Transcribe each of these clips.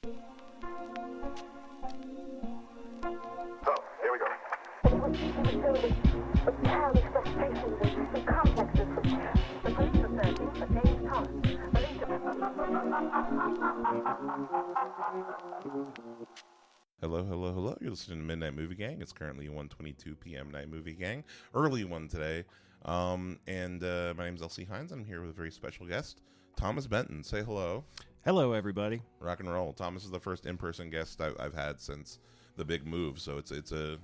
So, here we go. It was filled with childish frustrations and complexes which the police were searching for James Thomas, believed Hello. You're listening to Midnight Movie Gang. It's currently 1:22 p.m. Night Movie Gang. Early one today. My name's Elsie Hines. I'm here with a very special guest, Thomas Benton. Say hello. Hello, everybody. Rock and roll. Thomas is the first in-person guest I've had since the big move, so it's a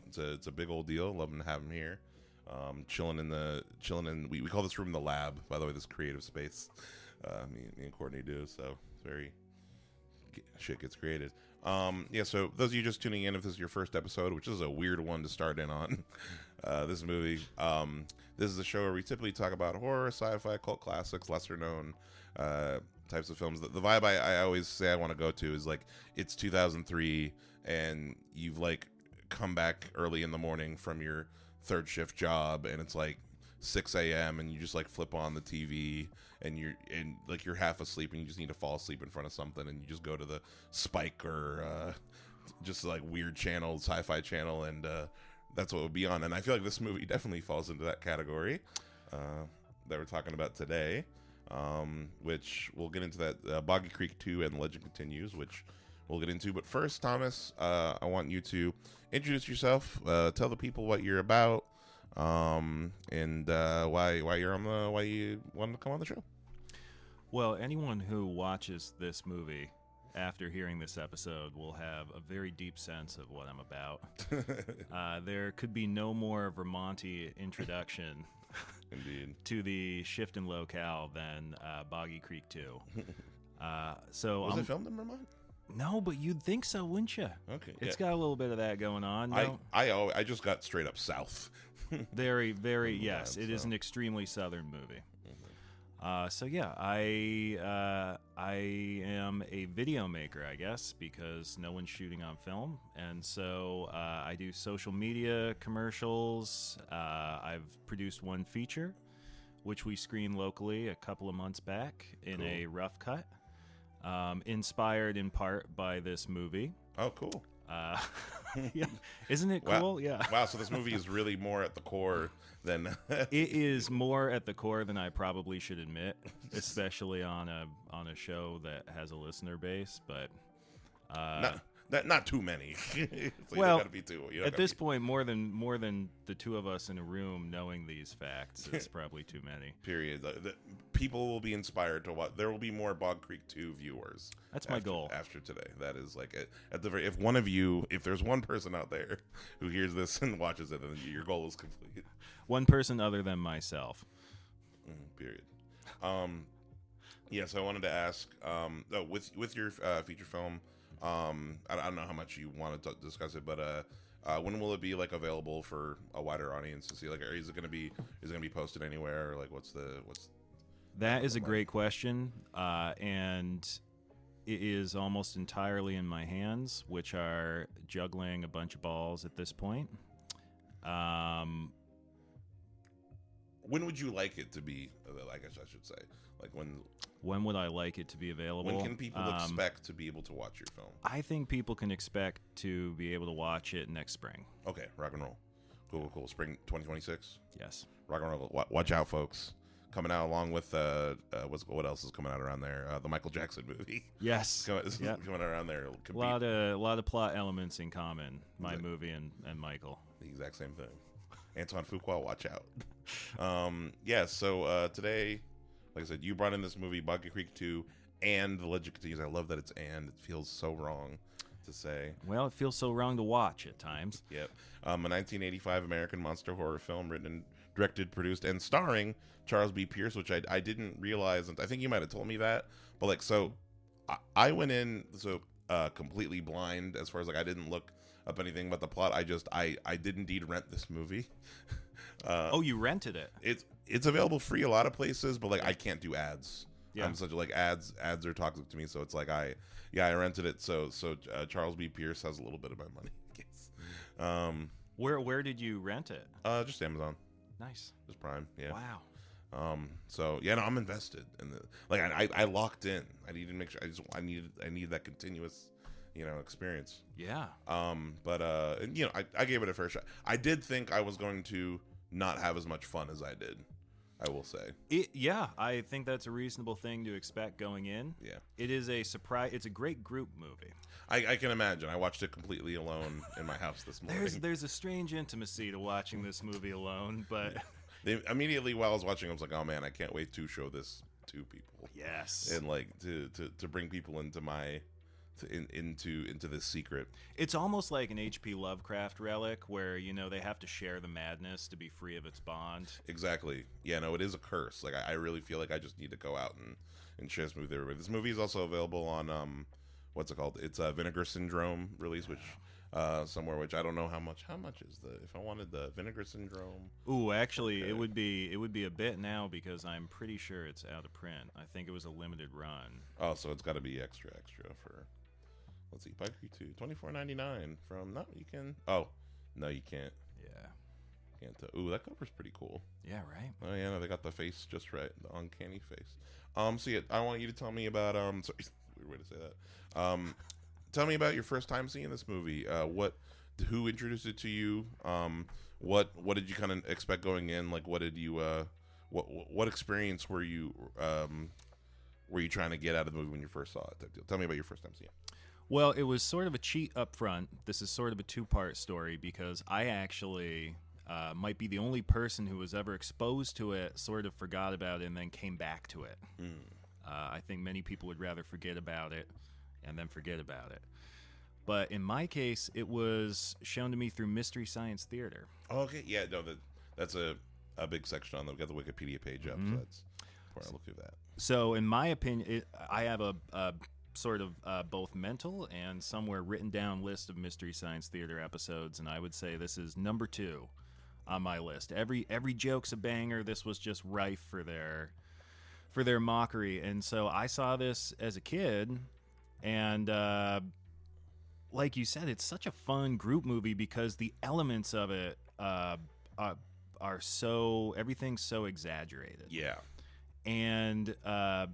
big old deal. Loving to have him here. Chilling in we call this room the lab, by the way, this creative space me and Courtney do, so it's very shit gets created. So those of you just tuning in, if this is your first episode, which is a weird one to start in on this movie, this is a show where we typically talk about horror, sci-fi, cult classics, lesser known types of films. The vibe I always say I want to go to is like, it's 2003 and you've like come back early in the morning from your third shift job and it's like 6 a.m. and you just like flip on the TV and you're half asleep and you just need to fall asleep in front of something and you just go to the Spike or just like weird channel, sci-fi channel, and that's what it would be on. And I feel like this movie definitely falls into that category that we're talking about today, which we'll get into that. Boggy Creek II and the Legend Continues, which we'll get into. But first, Thomas, I want you to introduce yourself, tell the people what you're about, and why you wanted to come on the show. Well, anyone who watches this movie after hearing this episode will have a very deep sense of what I'm about. There could be no more Vermonty introduction Indeed. to the shift in locale than Boggy Creek II. Was it filmed in Vermont? No, but you'd think so, wouldn't you? Okay, It's got a little bit of that going on. No? I just got straight up south. Very, very, yes. It is an extremely southern movie. I am a video maker, I guess, because no one's shooting on film. And so I do social media commercials. I've produced one feature, which we screened locally a couple of months back in a rough cut, inspired in part by this movie. Oh, cool. Yeah. Isn't it cool? Wow. Yeah. Wow, so this movie is really more at the core than It is more at the core than I probably should admit, especially on a show that has a listener base, but not too many. So well, you gotta be two. At this point, more than the two of us in a room knowing these facts, it's probably too many. Period. The people will be inspired to watch. There will be more Bog Creek 2 viewers. That's my goal after today. That is like at the very. If there's one person out there who hears this and watches it, then your goal is complete. One person other than myself. Period. So I wanted to ask, with your feature film, I don't know how much you want to discuss it, but when will it be like available for a wider audience to see? Like, is it gonna be posted anywhere? Or like, what's That is a great question, and it is almost entirely in my hands, which are juggling a bunch of balls at this point. When would you like it to be? I guess I should say, like when would I like it to be available? When can people expect to be able to watch your film? I think people can expect to be able to watch it next spring. Okay, rock and roll. Cool. Spring 2026? Yes. Rock and roll. Watch out, folks. Coming out along with, what else is coming out around there? The Michael Jackson movie. Yes. Coming out around there. A lot of plot elements in common, my movie and Michael. The exact same thing. Antoine Fuqua, watch out. So today, like I said, you brought in this movie, Boggy Creek II, and The Legend Continues. I love that it's and. It feels so wrong to say. Well, it feels so wrong to watch at times. Yep. A 1985 American monster horror film written and directed, produced, and starring Charles B. Pierce, which I didn't realize. And I think you might have told me that. But like, so I went in completely blind as far as like I didn't look up anything about the plot. I did indeed rent this movie. You rented it? It's available free a lot of places, but like I can't do ads. Yeah. I'm such like ads are toxic to me, so it's like I rented it so Charles B. Pierce has a little bit of my money, I guess. Where did you rent it? Just Amazon. Nice. Just Prime. Yeah. Wow. So yeah, no, I'm invested in the, like I locked in. I need to make sure I need that continuous experience. Yeah. But I gave it a fair shot. I did think I was going to not have as much fun as I did, I will say. I think that's a reasonable thing to expect going in. Yeah. It is a surprise. It's a great group movie. I can imagine. I watched it completely alone in my house this morning. There's a strange intimacy to watching this movie alone, but immediately while I was watching, I was like, oh man, I can't wait to show this to people. Yes. And like to bring people into my into this secret. It's almost like an H.P. Lovecraft relic where, they have to share the madness to be free of its bond. Exactly. Yeah, no, it is a curse. Like, I really feel like I just need to go out and share this movie with everybody. This movie is also available on, what's it called? It's a Vinegar Syndrome release, which, somewhere, which I don't know how much is if I wanted the Vinegar Syndrome. Ooh, actually, it would be a bit now because I'm pretty sure it's out of print. I think it was a limited run. Oh, so it's got to be extra for... Let's see, Boggy Creek II, $24.99 from... No, you can... Oh, no, you can't. Yeah. Can't. Ooh, that cover's pretty cool. Yeah, right? Oh, yeah, no, they got the face just right. The uncanny face. So, yeah, I want you to tell me about... Sorry, weird way to say that. Tell me about your first time seeing this movie. Who introduced it to you? What did you kind of expect going in? Like, what did you... What experience were you trying to get out of the movie when you first saw it? Tell me about your first time seeing it. Well, it was sort of a cheat up front. This is sort of a two-part story because I actually might be the only person who was ever exposed to it, sort of forgot about it, and then came back to it. I think many people would rather forget about it and then forget about it. But in my case, it was shown to me through Mystery Science Theater. Oh, okay. Yeah, no, that's a big section on them. We've got the Wikipedia page up, so that's where I look through that. So in my opinion, I have a sort of both mental and somewhere written down list of Mystery Science Theater episodes, and I would say this is number 2 on my list. Every joke's a banger. This was just rife for their mockery, and so I saw this as a kid, and like you said, it's such a fun group movie because the elements of it are so, everything's so exaggerated. Yeah. And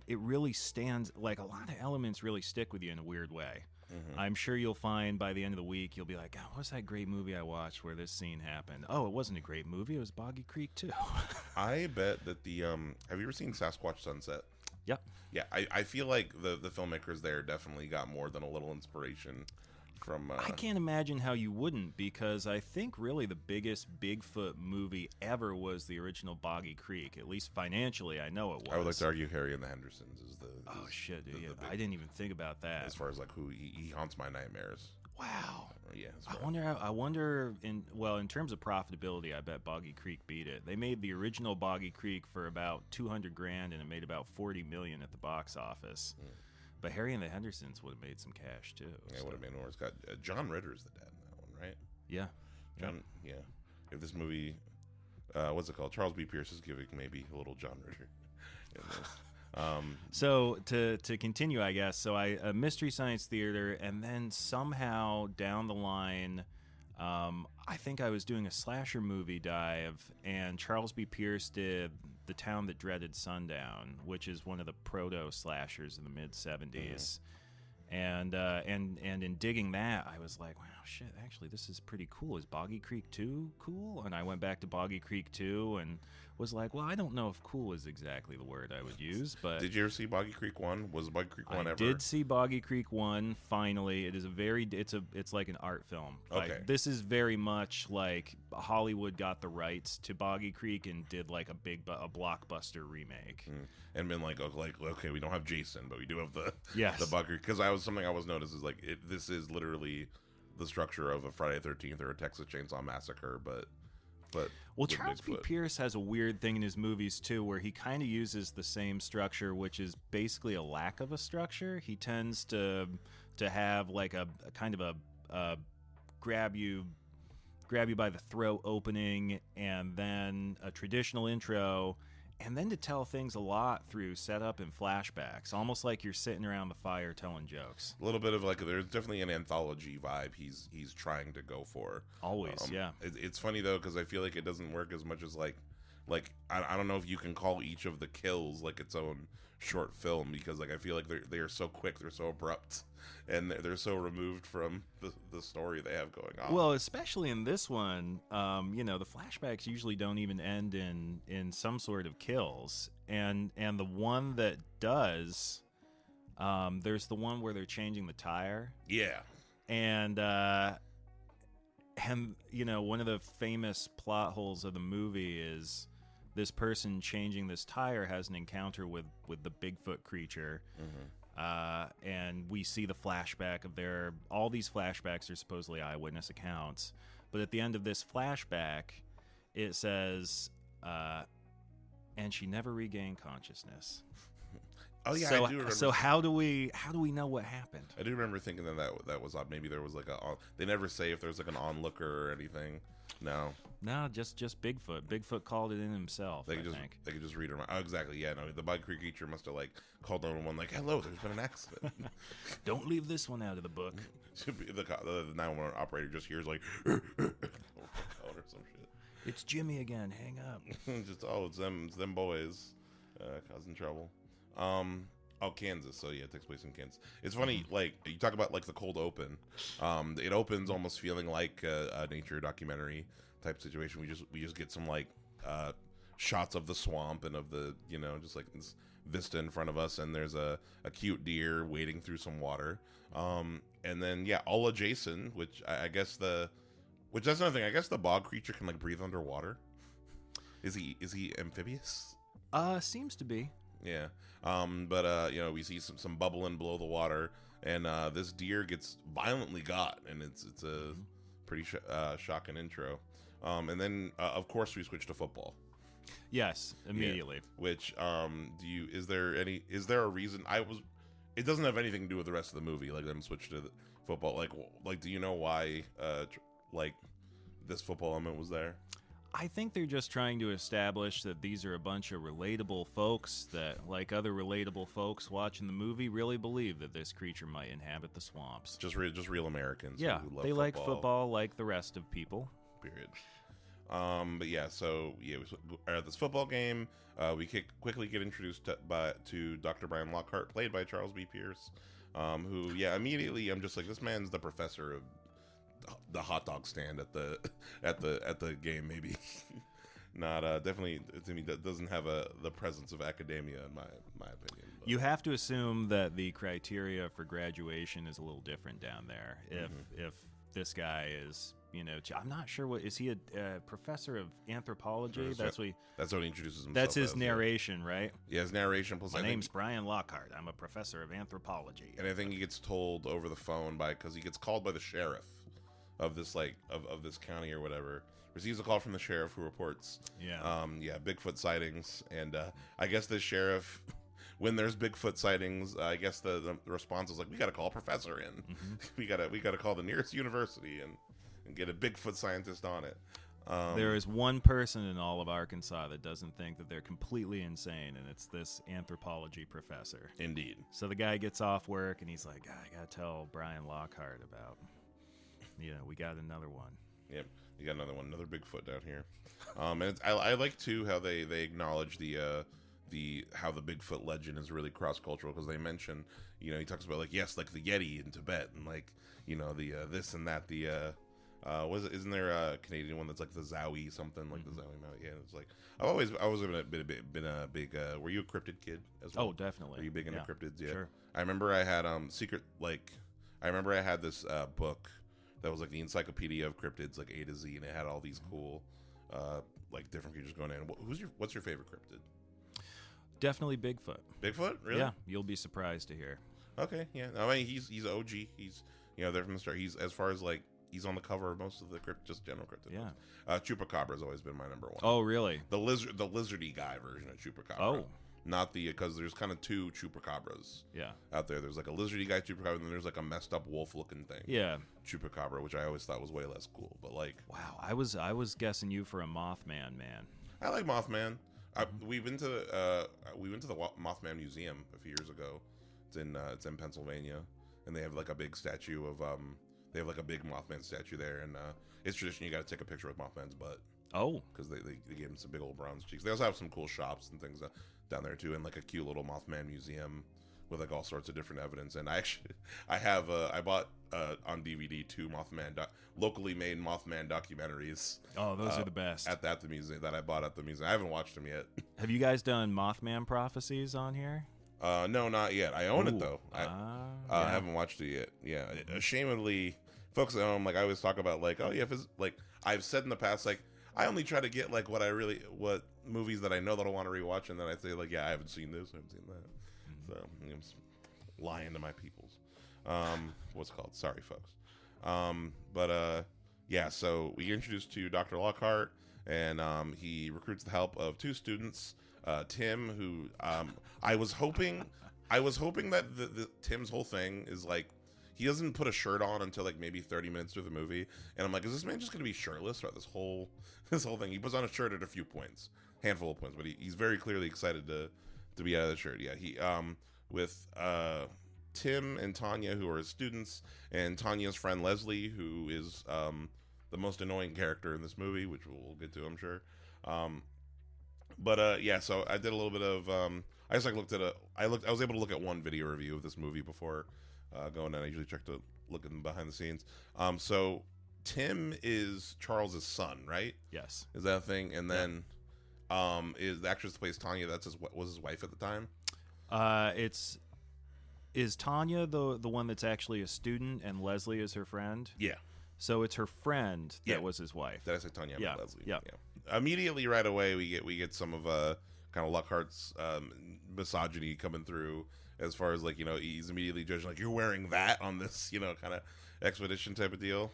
it really stands, like a lot of elements really stick with you in a weird way. Mm-hmm. I'm sure you'll find by the end of the week, you'll be like, oh, what's that great movie I watched where this scene happened? Oh, it wasn't a great movie. It was Boggy Creek II. I bet that have you ever seen Sasquatch Sunset? Yep. Yeah, I feel like the filmmakers there definitely got more than a little inspiration from... I can't imagine how you wouldn't, because I think really the biggest Bigfoot movie ever was the original Boggy Creek. At least financially, I know it was. I would like to argue Harry and the Hendersons is the... Oh, shit, dude. I didn't even think about that. As far as like who he haunts my nightmares. Wow. Yeah. I wonder in terms of profitability, I bet Boggy Creek beat it. They made the original Boggy Creek for about $200,000 and it made about $40 million at the box office. But Harry and the Hendersons would have made some cash too. Yeah, it would have made more. It's got John Ritter's the dad in that one, right? Yeah. John. Yeah. If this movie, what's it called? Charles B. Pierce is giving maybe a little John Ritter in this. So to continue, I guess. So I Mystery Science Theater, and then somehow down the line, I think I was doing a slasher movie dive, and Charles B. Pierce did The Town That Dreaded Sundown, which is one of the proto slashers in the mid '70s. And in digging that, I was like, wow, shit, actually, this is pretty cool. Is Boggy Creek II cool? And I went back to Boggy Creek II and was like, well, I don't know if cool is exactly the word I would use, but... Did you ever see Boggy Creek 1? Was Boggy Creek 1 ever? I did see Boggy Creek 1, finally. It is it's like an art film. Okay. Like, this is very much like Hollywood got the rights to Boggy Creek and did like a blockbuster remake. And been like, okay, we don't have Jason, but we do have the Boggy Creek. Because something I was noticed is like, this is literally the structure of a Friday the 13th or a Texas Chainsaw Massacre, but well, Charles B. Pierce has a weird thing in his movies too, where he kind of uses the same structure, which is basically a lack of a structure. He tends to have like a kind of a grab you by the throat opening, and then a traditional intro, and then to tell things a lot through setup and flashbacks, almost like you're sitting around the fire telling jokes. A little bit of like, there's definitely an anthology vibe he's trying to go for. Always, yeah. It's funny though, because I feel like it doesn't work as much as like like I don't know if you can call each of the kills like its own short film, because like I feel like they are so quick, they're so abrupt, and they're so removed from the story they have going on. Well, especially in this one, the flashbacks usually don't even end in some sort of kills, and the one that does, there's the one where they're changing the tire. Yeah. And one of the famous plot holes of the movie is this person changing this tire has an encounter with the Bigfoot creature. And we see the flashback of all these flashbacks are supposedly eyewitness accounts, but at the end of this flashback it says and she never regained consciousness. Oh yeah, so, I do remember. So how do we know what happened? I do remember thinking that was odd. Maybe there was like they never say if there's like an onlooker or anything. No, just Bigfoot. Bigfoot called it in himself. They could just read her mind. Oh, exactly. Yeah, no, the Boggy Creek creature must have like called 911 like, "Hello, there's been an accident." Don't leave this one out of the book. the 911 operator just hears like or some shit. It's Jimmy again. Hang up. Just it's them boys causing trouble. Kansas. So yeah, it takes place in Kansas. It's funny, like you talk about like the cold open. It opens almost feeling like a nature documentary type situation. We just get some like shots of the swamp and of the just like this vista in front of us, and there's a cute deer wading through some water. And then all adjacent, which I guess that's another thing. I guess the bog creature can like breathe underwater. Is he amphibious? Seems to be. Yeah. But we see some bubbling below the water, and this deer gets violently got, and it's a pretty shocking intro. And then of course we switch to football. Yes, immediately. Yeah. Which is there a reason? It doesn't have anything to do with the rest of the movie. Like them switch to football. Like do you know why this football element was there? I think they're just trying to establish that these are a bunch of relatable folks that, like other relatable folks watching the movie, really believe that this creature might inhabit the swamps. Just real Americans. Yeah, who love they football. like football like the rest of people. Period. But yeah, so we are at this football game. We quickly get introduced to Dr. Brian Lockhart, played by Charles B. Pierce, who immediately I'm just like, this man's the professor of the hot dog stand at the game. Maybe not definitely to me that doesn't have the presence of academia in my opinion. But. You have to assume that the criteria for graduation is a little different down there. If this guy is, I'm not sure what is he a professor of anthropology? That's what he introduces himself. That's his narration, right? Yeah, his narration. Plus, My name's Brian Lockhart. I'm a professor of anthropology. And I think he gets told over the phone because he gets called by the sheriff of this of this county or whatever, receives a call from the sheriff who reports Bigfoot sightings, and I guess the sheriff, when there's Bigfoot sightings, I guess the response is like, we got to call a professor in. we gotta call the nearest university and get a Bigfoot scientist on it. There is one person in all of Arkansas that doesn't think that they're completely insane, and it's this anthropology professor. Indeed. So the guy gets off work and he's like, I gotta tell Brian Lockhart about we got another one. Yep, you got another one, another Bigfoot down here. And I like too how they acknowledge how the Bigfoot legend is really cross cultural, because they mention he talks about like the Yeti in Tibet and the this and that isn't there a Canadian one that's like the Zowie something like the Zowie Mount? Yeah, it's like I've always been a big. Were you a cryptid kid as well? Oh, definitely. Were you big into cryptids? Yeah, sure. I remember I had I had this book that was like the encyclopedia of cryptids, like A to Z, and it had all these cool different creatures going in. What's your favorite cryptid? Definitely Bigfoot. Bigfoot, really? Yeah, you'll be surprised to hear. Okay, yeah. I mean, he's OG. He's there from the start. He's as far as like. He's on the cover of most of the just general cryptid. Yeah. Chupacabra's always been my number one. Oh, really? The lizardy guy version of Chupacabra. Oh. Not because there's kind of two Chupacabras. Yeah. Out there. There's like a lizardy guy Chupacabra, and then there's like a messed up wolf looking thing. Yeah. Chupacabra, which I always thought was way less cool. But like. Wow, I was guessing you for a Mothman man. I like Mothman. We went to the Mothman Museum a few years ago. It's in Pennsylvania, and they have like a big statue of They have like a big Mothman statue there, and it's tradition. You got to take a picture with Mothman's butt. Oh, because they gave him some big old bronze cheeks. They also have some cool shops and things down there too, and like a cute little Mothman museum with like all sorts of different evidence. And I bought on DVD 2 locally made Mothman documentaries. Oh, those are the best. At the museum that I bought at the museum. I haven't watched them yet. Have you guys done Mothman prophecies on here? No, not yet. I own it though. I Yeah. haven't watched it yet. Yeah, ashamedly, folks at home, like I always talk about, like, oh yeah, if it's, like I've said in the past, like I only try to get like what movies that I know that I want to rewatch, and then I say like, yeah, I haven't seen this, I haven't seen that. So I'm just lying to my peoples. What's it called? Sorry, folks. Yeah. So we get introduced to Dr. Lockhart, and he recruits the help of 2 students. Tim, who I was hoping that the Tim's whole thing is like he doesn't put a shirt on until like maybe 30 minutes through the movie, and I'm like, is this man just gonna be shirtless throughout this whole thing? He puts on a shirt at a few points, handful of points, but he's very clearly excited to be out of the shirt. Yeah, he with Tim and Tanya, who are his students, and Tanya's friend Leslie, who is the most annoying character in this movie, which we'll get to, I'm sure. Yeah, so I did a little bit of I just like I was able to look at one video review of this movie before going in. I usually check to look in behind the scenes. So Tim is Charles's son, right? Yes. Is that a thing? And then is the actress that plays Tanya, was his wife at the time? Is Tanya the one that's actually a student and Leslie is her friend? Yeah. So it's her friend that Yeah. was his wife. Did I say Tanya? I meant Leslie. Yeah. Immediately right away we get some of kind of Lockhart's misogyny coming through, as far as like, you know, he's immediately judging like, you're wearing that on this, you know, kind of expedition type of deal.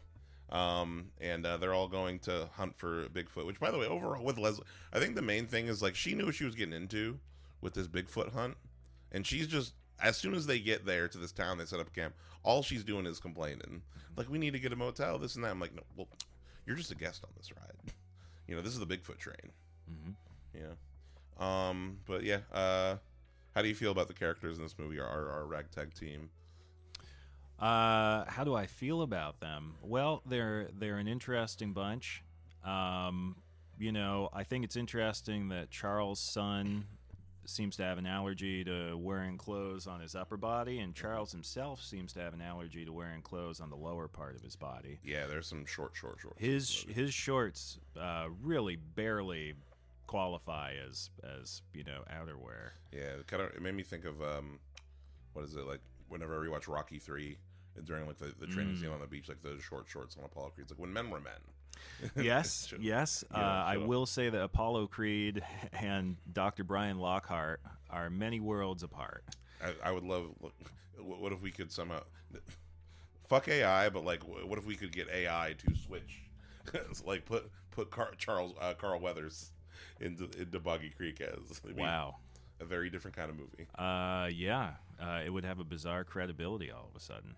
And they're all going to hunt for Bigfoot, which, by the way, overall with Leslie, I think the main thing is like she knew what she was getting into with this Bigfoot hunt, and she's just, as soon as they get there to this town, they set up camp, all she's doing is complaining, like, we need to get a motel, this and that. I'm like, no, well, you're just a guest on this ride. You know, this is the Bigfoot train. Mm-hmm. Yeah. But yeah, how do you feel about the characters in this movie, our ragtag team? How do I feel about them? Well, they're an interesting bunch. You know, I think it's interesting that Charles' son seems to have an allergy to wearing clothes on his upper body, and Charles himself seems to have an allergy to wearing clothes on the lower part of his body. Yeah, there's some short shorts. His shorts really barely qualify as you know, outerwear. Yeah, it made me think of what is it, like whenever I rewatch Rocky 3 during like the training scene on the beach, like those short shorts on Apollo Creed's like when men were men. Yes, yes. I will say that Apollo Creed and Dr. Brian Lockhart are many worlds apart. I would love. What if we could somehow fuck AI, but like, what if we could get AI to switch, like put Carl Weathers into Boggy Creek as wow, a very different kind of movie. Yeah, it would have a bizarre credibility all of a sudden.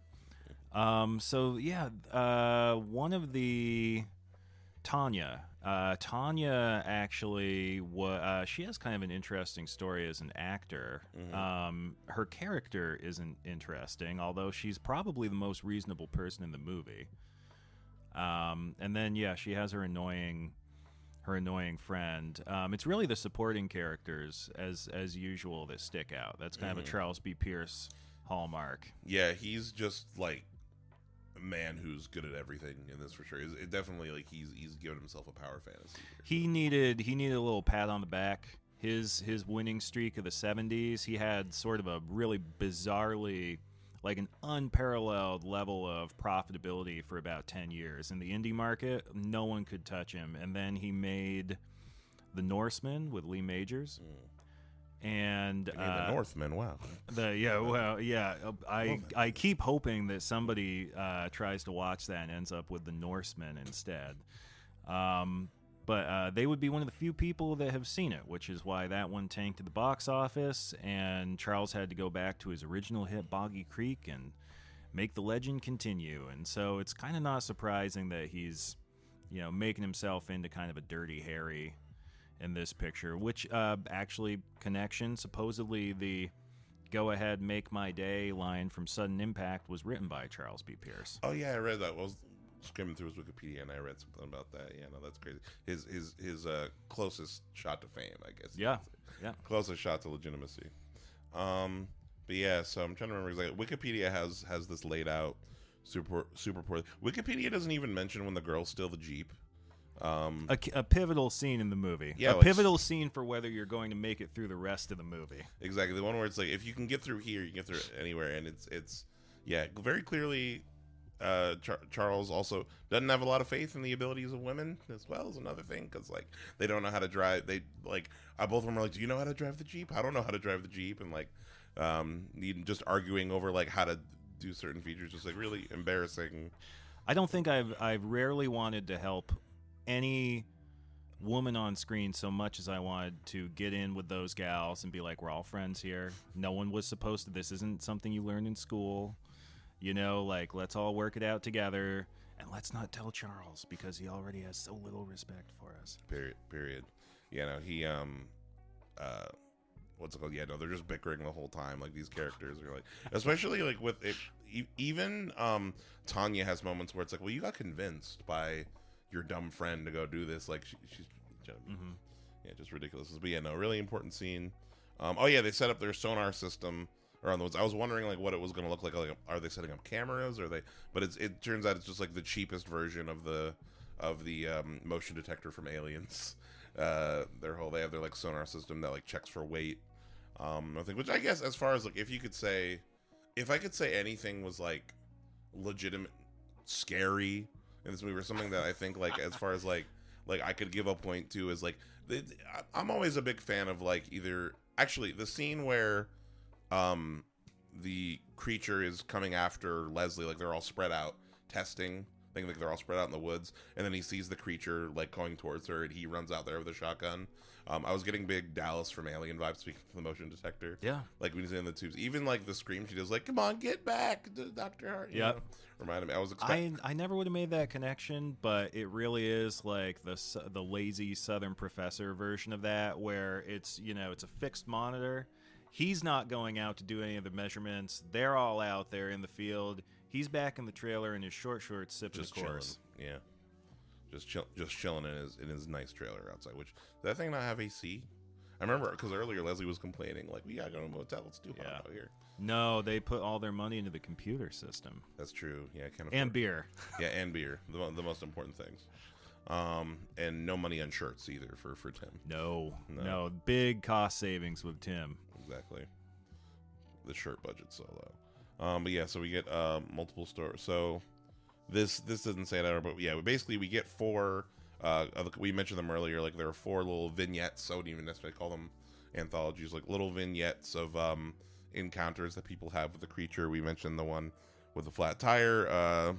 So yeah, one of the Tanya actually she has kind of an interesting story as an actor. Mm-hmm. Her character isn't interesting, although she's probably the most reasonable person in the movie. And then yeah, she has her annoying friend. It's really the supporting characters as usual that stick out. That's kind of a Charles B. Pierce hallmark. Yeah, he's just like a man who's good at everything in this for sure. It definitely, like, he's given himself a power fantasy. He needed a little pat on the back. His winning streak of the 70s, he had sort of a really bizarrely, like, an unparalleled level of profitability for about 10 years. In the indie market, no one could touch him. And then he made The Norseman with Lee Majors. And the Northman, wow. I keep hoping that somebody tries to watch that and ends up with The Norseman instead. But they would be one of the few people that have seen it, which is why that one tanked at the box office, and Charles had to go back to his original hit, Boggy Creek, and make the legend continue. And so it's kind of not surprising that he's, you know, making himself into kind of a Dirty Harry in this picture, which actually connection, supposedly the "Go ahead, make my day" line from Sudden Impact was written by Charles B. Pierce. Oh yeah, I read that. skimming through his Wikipedia and I read something about that. Yeah, no, that's crazy. His closest shot to fame, I guess. Yeah, yeah. Closest shot to legitimacy. But yeah, so I'm trying to remember exactly. Wikipedia has this laid out super poorly. Wikipedia doesn't even mention when the girls steal the Jeep. A pivotal scene in the movie. Yeah, a pivotal scene for whether you're going to make it through the rest of the movie. Exactly, the one where it's like if you can get through here, you can get through anywhere, and it's yeah, very clearly. Charles also doesn't have a lot of faith in the abilities of women as well is another thing because like they don't know how to drive. They like both of them are like, do you know how to drive the Jeep? I don't know how to drive the Jeep, and like just arguing over like how to do certain features, just like really embarrassing. I don't think I've rarely wanted to help any woman on screen so much as I wanted to get in with those gals and be like, we're all friends here. No one was supposed to. This isn't something you learn in school. You know, like, let's all work it out together, and let's not tell Charles, because he already has so little respect for us. Period. Yeah, no, he, what's it called? Yeah, no, they're just bickering the whole time. Like, these characters are like, especially, like, with it, even, Tanya has moments where it's like, well, you got convinced by your dumb friend to go do this. Like, she's yeah, just ridiculous. But yeah, no, really important scene. Oh, yeah, they set up their sonar system. Or on those, I was wondering like what it was going to look like. Like, are they setting up cameras? Or are they? But it turns out it's just like the cheapest version of the motion detector from Aliens. They have their like sonar system that like checks for weight. I think, which I guess as far as like if I could say anything was like legitimate scary in this movie or something that I think like as far as like I could give a point to is like I'm always a big fan of like either actually the scene where the creature is coming after Leslie, like they're all spread out testing. I think like they're all spread out in the woods, and then he sees the creature like going towards her, and he runs out there with a shotgun. I was getting big Dallas from Alien vibes speaking of the motion detector. Yeah, like when he's in the tubes, even like the scream she does, like "Come on, get back, Dr. Hart." Yeah, reminded me. I was expecting. I never would have made that connection, but it really is like the lazy Southern professor version of that, where it's it's a fixed monitor. He's not going out to do any of the measurements. They're all out there in the field. He's back in the trailer in his shorts, sipping just the course. Chilling. Yeah, just chilling in his nice trailer outside. Which does that thing not have AC? I remember because earlier Leslie was complaining like, we gotta go to a motel. It's too hot out here. No, they put all their money into the computer system. That's true. Yeah, and beer. Yeah, and beer. The most important things. And no money on shirts either for Tim. No, big cost savings with Tim. Exactly. The shirt budget's so low. But yeah, so we get multiple stores. So this doesn't say that, but yeah, basically we get four. We mentioned them earlier. Like there are four little vignettes. So I wouldn't even necessarily call them anthologies. Like little vignettes of encounters that people have with the creature. We mentioned the one with the flat tire.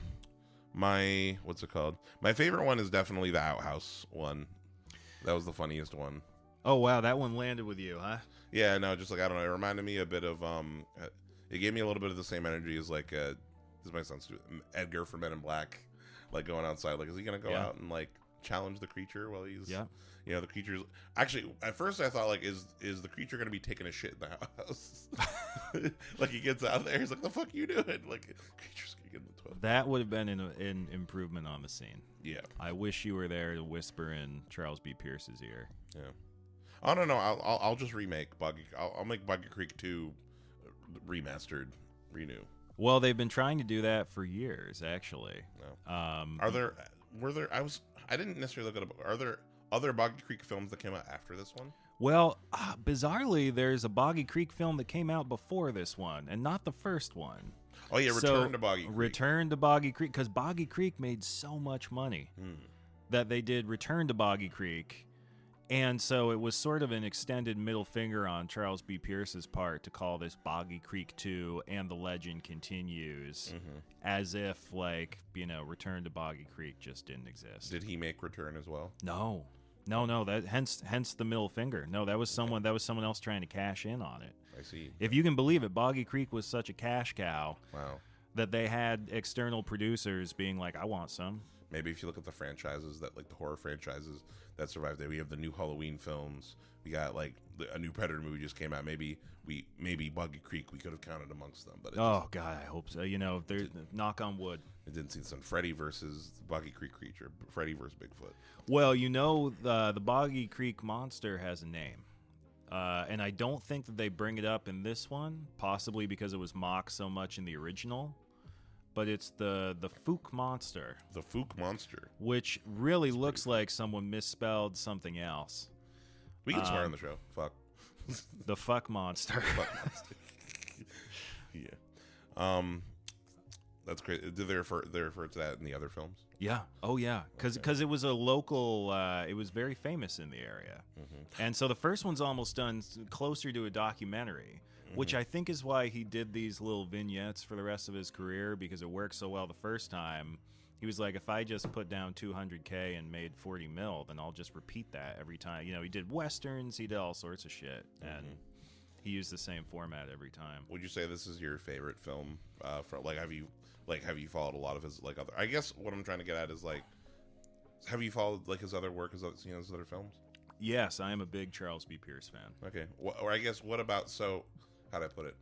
What's it called? My favorite one is definitely the outhouse one. That was the funniest one. Oh wow, that one landed with you, huh? Yeah, no, just like I don't know. It reminded me a bit of it gave me a little bit of the same energy as like this might sound stupid, Edgar from Men in Black, like going outside. Like, is he gonna go out and like challenge the creature while he's the creature's actually at first I thought like is the creature gonna be taking a shit in the house? Like he gets out there, he's like, the fuck you doing? Like creature's gonna get in the toilet. That would have been an improvement on the scene. Yeah, I wish you were there to whisper in Charles B. Pierce's ear. Yeah. I don't know. I'll just remake Boggy. I'll make Boggy Creek II remastered, renew. Well, they've been trying to do that for years, actually. No. I didn't necessarily look at it. Are there other Boggy Creek films that came out after this one? Well, bizarrely, there's a Boggy Creek film that came out before this one, and not the first one. Oh yeah, Return to Boggy Creek. Return to Boggy Creek, because Boggy Creek made so much money that they did Return to Boggy Creek. And so it was sort of an extended middle finger on Charles B. Pierce's part to call this Boggy Creek II, and the legend continues, as if, like, Return to Boggy Creek just didn't exist. Did he make Return as well? No. That hence the middle finger. No, that was someone else trying to cash in on it. I see. If you can believe it, Boggy Creek was such a cash cow. Wow. That they had external producers being like, I want some. Maybe if you look at the franchises that like the horror franchises that survived there, we have the new Halloween films. We got like a new Predator movie just came out. Maybe Boggy Creek we could have counted amongst them. But God, I hope so. Knock on wood. It didn't seem Freddy versus Boggy Creek Creature, Freddy versus Bigfoot. Well, the Boggy Creek monster has a name. And I don't think that they bring it up in this one, possibly because it was mocked so much in the original. But it's the Fook monster. The Fook monster. Which really looks like someone misspelled something else. We can swear on the show. Fuck. The fuck monster. Fuck monster. Yeah. That's great. Did they refer to that in the other films? Yeah. Oh, yeah. Because it was a local. It was very famous in the area, and so the first one's almost done closer to a documentary, which I think is why he did these little vignettes for the rest of his career, because it worked so well the first time. He was like, if I just put down $200K and made 40 mil, then I'll just repeat that every time. He did westerns, he did all sorts of shit, and he used the same format every time. Would you say this is your favorite film? Have you followed a lot of his other? I guess what I'm trying to get at is have you followed his other work, his other films? Yes, I am a big Charles B. Pierce fan. Okay, or I guess what about how do I put it?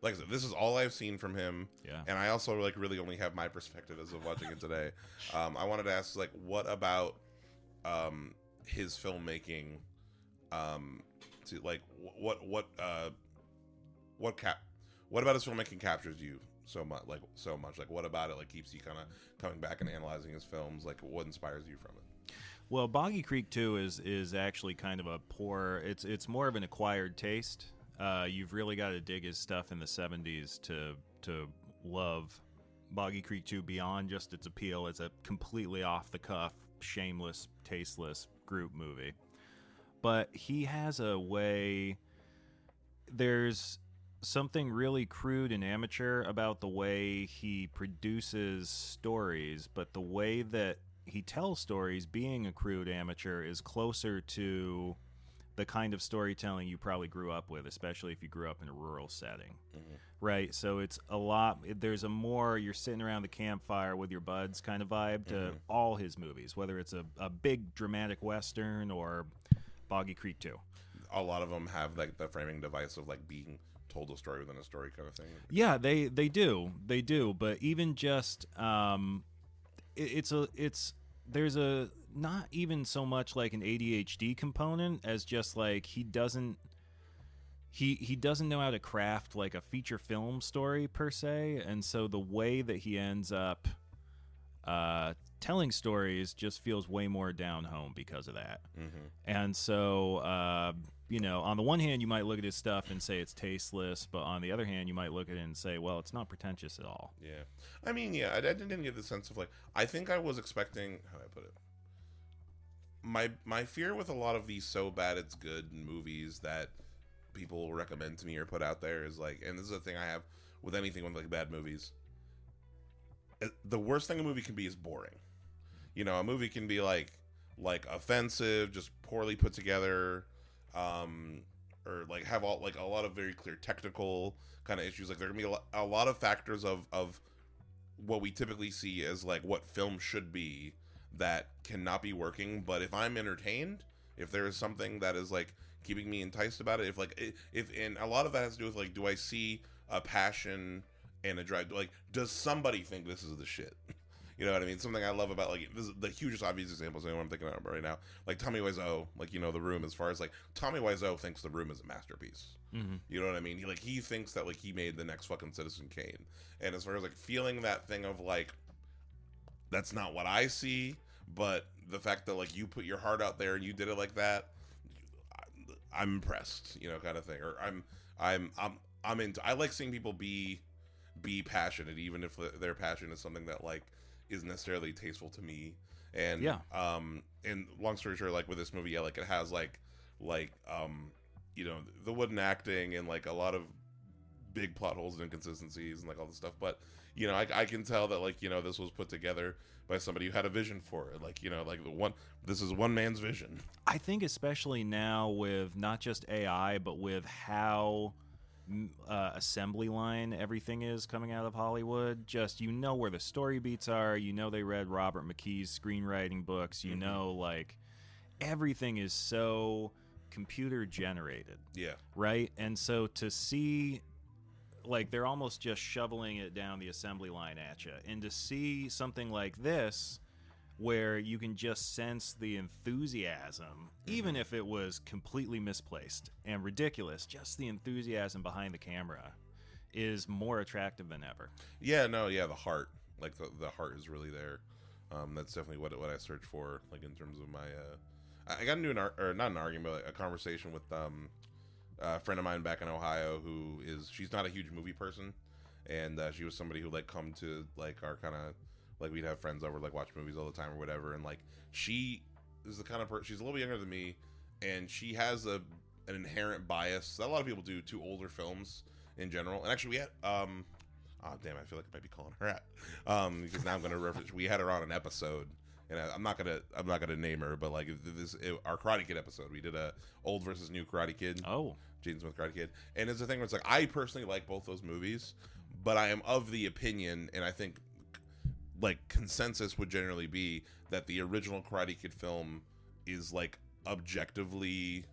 Like I said, this is all I've seen from him. Yeah. And I also really only have my perspective as of watching it today. I wanted to ask what about his filmmaking? What about his filmmaking captures you so much? What about it keeps you kind of coming back and analyzing his films? What inspires you from it? Well, Boggy Creek II is actually kind of a poor. It's more of an acquired taste. You've really got to dig his stuff in the 70s to love Boggy Creek II beyond just its appeal as a completely off-the-cuff, shameless, tasteless group movie. But he has a way... There's something really crude and amateur about the way he produces stories, but the way that he tells stories, being a crude amateur, is closer to the kind of storytelling you probably grew up with, especially if you grew up in a rural setting, right? So it's a lot, there's a more, you're sitting around the campfire with your buds kind of vibe to all his movies, whether it's a big dramatic Western or Boggy Creek II. A lot of them have the framing device of being told a story within a story kind of thing. Yeah, they do, but even just, there's a not even so much like an ADHD component as just he doesn't know how to craft a feature film story per se, and so the way that he ends up telling stories just feels way more down home because of that. And so on the one hand you might look at his stuff and say it's tasteless, but on the other hand you might look at it and say, well, it's not pretentious at all. Yeah, I mean, yeah, I didn't get the sense of I think I was expecting, how do I put it, my fear with a lot of these so bad it's good movies that people recommend to me or put out there is and this is a thing I have with anything with bad movies, the worst thing a movie can be is boring. A movie can be offensive, just poorly put together, or have all a lot of very clear technical kind of issues. There can be a lot of factors of what we typically see as what film should be that cannot be working. But if I'm entertained, if there is something that is keeping me enticed about it, if and a lot of that has to do with do I see a passion and a drive, does somebody think this is the shit? You know what I mean? Something I love about this is the hugest obvious example is the one I'm thinking about right now. Tommy Wiseau, The Room. As far as Tommy Wiseau thinks The Room is a masterpiece. You know what I mean? He thinks that he made the next fucking Citizen Kane. And as far as feeling that thing of that's not what I see, but the fact that you put your heart out there and you did it like that, I'm impressed. Kind of thing. Or I'm into. I like seeing people be passionate, even if their passion is something that isn't necessarily tasteful to me. And and long story short, with this movie, it has the wooden acting and a lot of big plot holes and inconsistencies and all this stuff, but I can tell that this was put together by somebody who had a vision for it. This is one man's vision. I think especially now with not just AI, but with how assembly line everything is coming out of Hollywood, just where the story beats are, they read Robert McKee's screenwriting books, everything is so computer generated, right? And so to see like they're almost just shoveling it down the assembly line at you. And to see something like this, where you can just sense the enthusiasm, even if it was completely misplaced and ridiculous, just the enthusiasm behind the camera is more attractive than ever. Yeah, no, yeah, the heart, like the heart is really there. That's definitely what I search for, like in terms of my. I got into not an argument, but like a conversation with a friend of mine back in Ohio she's not a huge movie person, and she was somebody who like come to like our kind of. Like, we'd have friends over, like, watch movies all the time or whatever, and, like, she is the kind of person, she's a little bit younger than me, and she has an inherent bias that a lot of people do to older films in general. And actually, we had, oh, damn, I feel like I might be calling her out, because now I'm going to reference, we had her on an episode, and I'm not gonna name her, but, like, our Karate Kid episode, we did a old versus new Karate Kid. Oh. Jaden Smith Karate Kid. And it's a thing where it's like, I personally like both those movies, but I am of the opinion, and I think like consensus would generally be that the original Karate Kid film is like objectively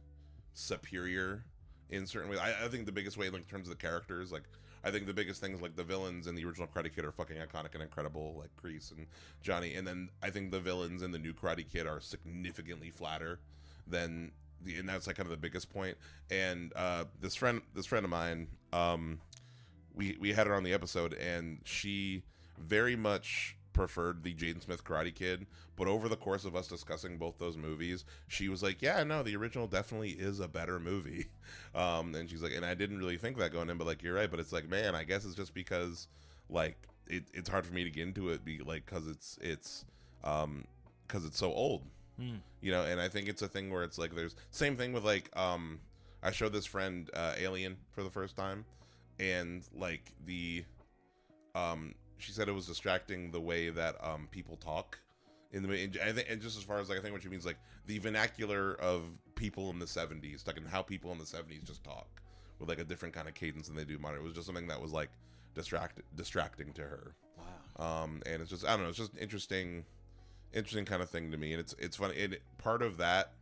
superior in certain ways. I think the biggest way, like in terms of the characters, like I think the biggest things like the villains in the original Karate Kid are fucking iconic and incredible, like Kreese and Johnny, and then I think the villains in the new Karate Kid are significantly flatter than and that's like kind of the biggest point. And this friend of mine, we had her on the episode, and she very much preferred the Jaden Smith Karate Kid, but over the course of us discussing both those movies, she was like, yeah, no, the original definitely is a better movie. And she's like, and I didn't really think that going in, but like, you're right. But it's like, man, I guess it's just because like it's hard for me to get into it, because it's so old, you know. And I think it's a thing where it's like, there's same thing with like, I showed this friend Alien for the first time, and like she said it was distracting the way that people talk in the and just as far as like I think what she means like the vernacular of people in the 70s, like and how people in the 70s just talk with like a different kind of cadence than they do modern. It was just something that was like distracting to her. Wow. And it's just, I don't know, it's just interesting kind of thing to me, and it's funny. And part of that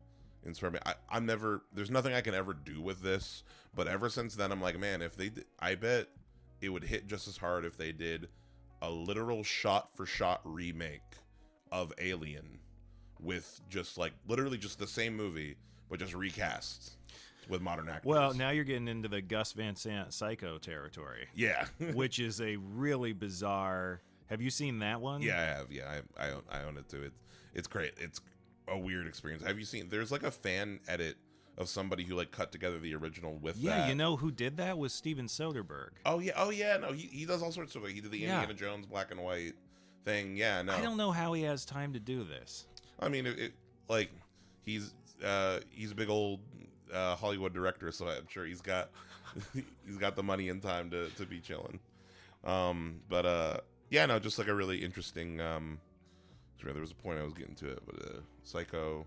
inspired me. I'm never, there's nothing I can ever do with this, but ever since then I'm like, man, if they I bet it would hit just as hard if they did a literal shot-for-shot remake of Alien with just like literally just the same movie but just recast with modern actors. Well, now you're getting into the Gus Van Sant Psycho territory. Yeah. Which is a really bizarre. Have you seen that one? Yeah, I have. Yeah, I own it too. It's great. It's a weird experience. Have you seen? There's like a fan edit of somebody who like cut together the original with that. Yeah, you know who did that was Steven Soderbergh. Oh yeah. No, he does all sorts of. He did the Indiana Jones black and white thing. Yeah, no. I don't know how he has time to do this. I mean, it like he's a big old Hollywood director, so I'm sure he's got the money and time to be chilling. But yeah, no, just like a really interesting. There was a point I was getting to it, but Psycho.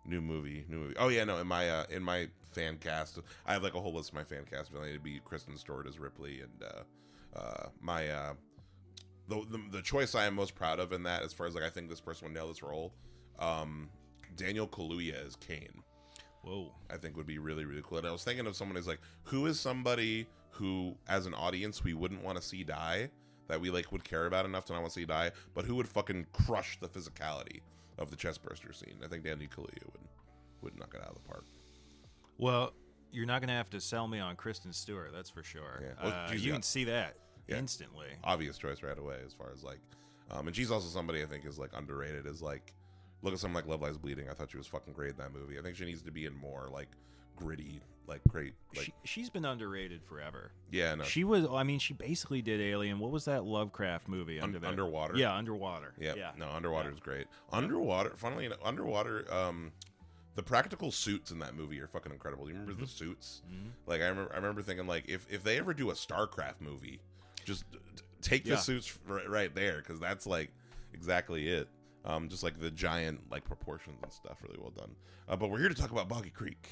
New movie. Oh yeah, no. In my fan cast, I have like a whole list of my fan cast. But it'd be Kristen Stewart as Ripley, and the choice I am most proud of in that, as far as like I think this person would nail this role, Daniel Kaluuya as Kane. Whoa, I think would be really, really cool. And I was thinking of someone who's like, who is somebody who, as an audience, we wouldn't want to see die, that we like would care about enough to not want to see die, but who would fucking crush the physicality of the chestburster scene. I think Daniel Kaluuya would knock it out of the park. Well, you're not going to have to sell me on Kristen Stewart, that's for sure. Yeah. Well, you can see that instantly. Obvious choice right away, as far as like, and she's also somebody I think is like underrated. Is like, look at something like Love Lies Bleeding. I thought she was fucking great in that movie. I think she needs to be in more like gritty, like great. Like she's been underrated forever. Yeah, no. She was. I mean, she basically did Alien. What was that Lovecraft movie? Underwater. Yeah, Underwater. Yeah. No, Underwater is great. Underwater. Funnily enough, Underwater. The practical suits in that movie are fucking incredible. You remember the suits? Mm-hmm. Like I remember thinking like if they ever do a StarCraft movie, just take the suits right there, because that's like exactly it. Just like the giant like proportions and stuff, really well done. But we're here to talk about Boggy Creek.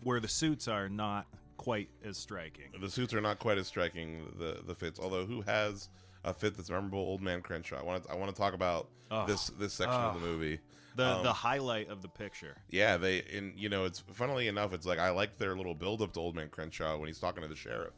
Where the suits are not quite as striking. The suits are not quite as striking, the fits. Although who has, a fit that's memorable. Old Man Crenshaw. I want to talk about this section of the movie. The highlight of the picture. Yeah, it's funnily enough, it's like I like their little build up to Old Man Crenshaw when he's talking to the sheriff,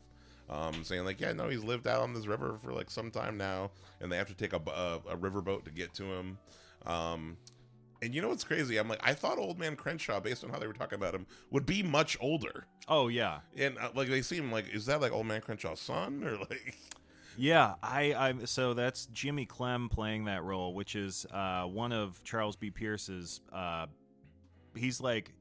saying like, yeah, no, he's lived out on this river for like some time now, and they have to take a riverboat to get to him. And you know what's crazy? I'm like, I thought Old Man Crenshaw, based on how they were talking about him, would be much older. Oh yeah, and like they seem like, is that like Old Man Crenshaw's son or like? Yeah, so that's Jimmy Clem playing that role, which is one of Charles B. Pierce's. He's like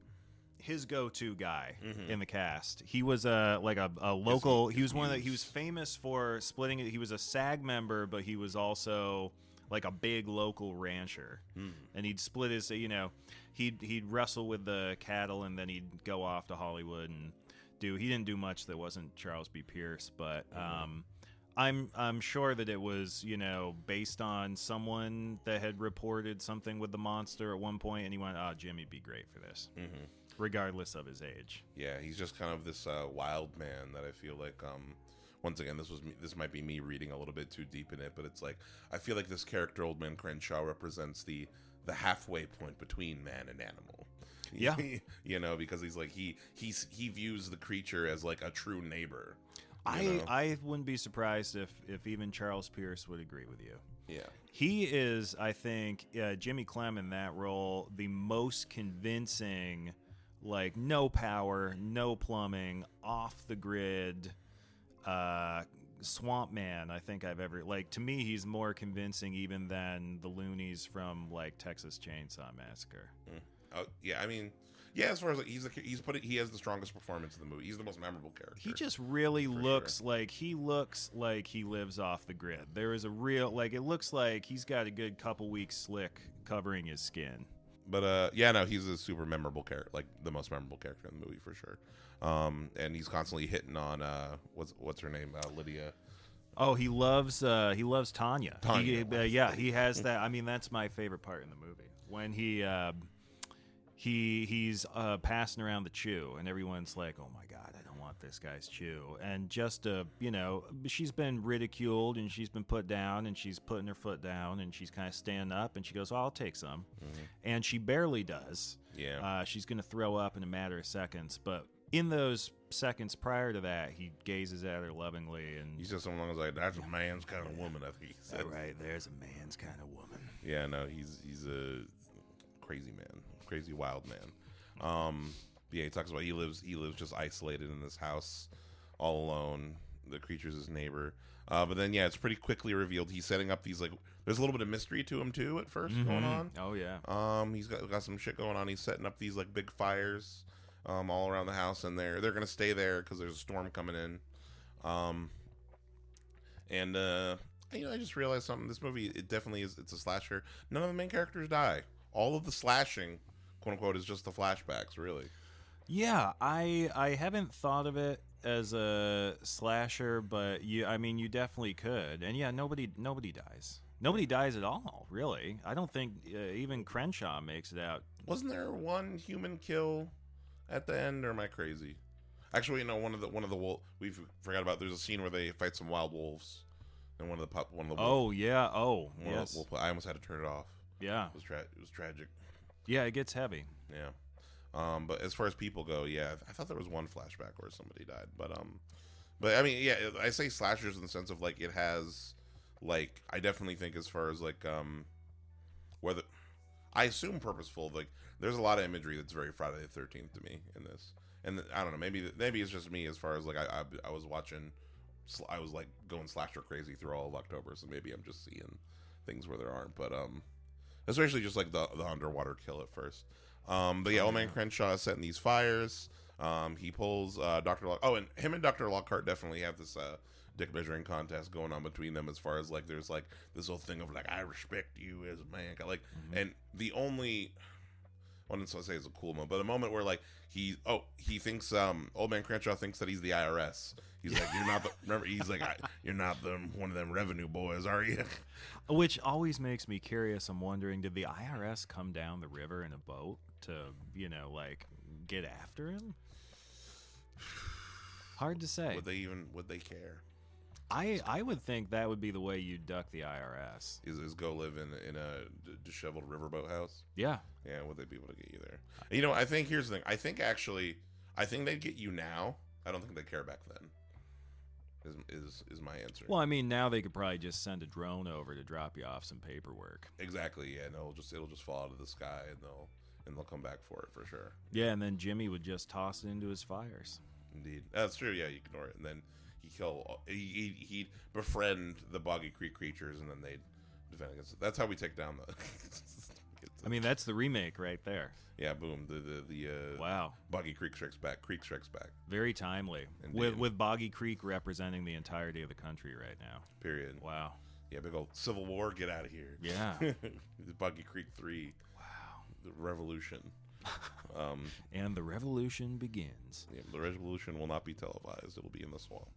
his go-to guy in the cast. He was like a local. He was one of the. He was famous for splitting it. He was a SAG member, but he was also like a big local rancher, and he'd split his. He'd wrestle with the cattle, and then he'd go off to Hollywood and do. He didn't do much that wasn't Charles B. Pierce, but. I'm sure that it was, based on someone that had reported something with the monster at one point, and he went, Jimmy'd be great for this, regardless of his age. Yeah, he's just kind of this wild man that I feel like, once again, this might be me reading a little bit too deep in it, but it's like, I feel like this character, Old Man Crenshaw, represents the halfway point between man and animal. Yeah. Because he's like, he views the creature as like a true neighbor. I wouldn't be surprised if even Charles Pierce would agree with you. Yeah. He is, I think, Jimmy Clem in that role, the most convincing, like, no power, no plumbing, off the grid swamp man I think I've ever, like, to me, he's more convincing even than the loonies from, like, Texas Chainsaw Massacre. Oh, yeah, I mean... Yeah, as far as like, he has the strongest performance in the movie. He's the most memorable character. He just really looks like he lives off the grid. There is a real it looks like he's got a good couple weeks slick covering his skin. But he's a super memorable character, like the most memorable character in the movie for sure. And he's constantly hitting on what's her name, Lydia. Oh, he loves Tanya. Tanya. He has that. I mean, that's my favorite part in the movie when he's passing around the chew, and everyone's like, "Oh my God, I don't want this guy's chew." And just she's been ridiculed and she's been put down, and she's putting her foot down, and she's kind of standing up, and she goes, "Oh, I'll take some," and she barely does. Yeah, she's gonna throw up in a matter of seconds, but in those seconds prior to that, he gazes at her lovingly, and he says something along like, "That's a man's kind of woman." I think he said. All right, there's a man's kind of woman. Yeah, no, he's a crazy man. Crazy wild man. Yeah, he talks about he lives just isolated in this house all alone. The creature's his neighbor. But then it's pretty quickly revealed he's setting up these, like, there's a little bit of mystery to him too at first going on. Oh yeah. He's got some shit going on. He's setting up these like big fires all around the house, and they're gonna stay there because there's a storm coming in. I just realized something. This movie, it definitely is. It's a slasher. None of the main characters die. All of the slashing, quote unquote, is just the flashbacks, really. Yeah, I haven't thought of it as a slasher, but you definitely could. And yeah, nobody dies. Nobody dies at all, really. I don't think even Crenshaw makes it out. Wasn't there one human kill at the end, or am I crazy? Actually, one of the wolves we forgot about. There's a scene where they fight some wild wolves, and one of the wolves. Oh yeah. Oh yes. I almost had to turn it off. Yeah. It was tragic. Yeah, it gets heavy. Yeah. But as far as people go, yeah, I thought there was one flashback where somebody died, but I mean, yeah, I say slashers in the sense of like it has, like, I definitely think as far as like whether I assume purposeful, like there's a lot of imagery that's very Friday the 13th to me in this, and I don't know, maybe it's just me as far as like I was watching, I was like going slasher crazy through all of October, so maybe I'm just seeing things where there aren't, but especially just like the underwater kill at first. But yeah, Old Man Crenshaw is setting these fires. He pulls Dr. Lock. Oh, and him and Dr. Lockhart definitely have this dick measuring contest going on between them, as far as like there's like this whole thing of like, I respect you as a man, like, and the only, I wouldn't say it's a cool moment, but a moment where like he thinks Old Man Crenshaw thinks that he's the IRS. He's like, you're not the, remember, he's like, you're not one of them revenue boys, are you? Which always makes me curious. I'm wondering, did the IRS come down the river in a boat to, like, get after him? Hard to say. Would they care? I would think that would be the way you duck the IRS. Is go live in a disheveled riverboat house? Yeah. Yeah, would they be able to get you there? You know, I think here's the thing. I think they'd get you now. I don't think they care back then. Is my answer. Well, I mean, now they could probably just send a drone over to drop you off some paperwork. Exactly. Yeah. No, it'll just fall out of the sky, and they'll come back for it for sure. Yeah, and then Jimmy would just toss it into his fires. Indeed, that's true. Yeah, you ignore it, and then he'd befriend the Boggy Creek creatures, and then they'd defend against it. That's how we take down the. I mean, that's the remake right there. Yeah, boom. The wow. Boggy Creek Strikes Back. Creek Strikes Back. Very timely. With Boggy Creek representing the entirety of the country right now. Period. Wow. Yeah, big old Civil War. Get out of here. Yeah. The Boggy Creek 3. Wow. The Revolution. And the revolution begins. Yeah, the revolution will not be televised. It will be in the swamp.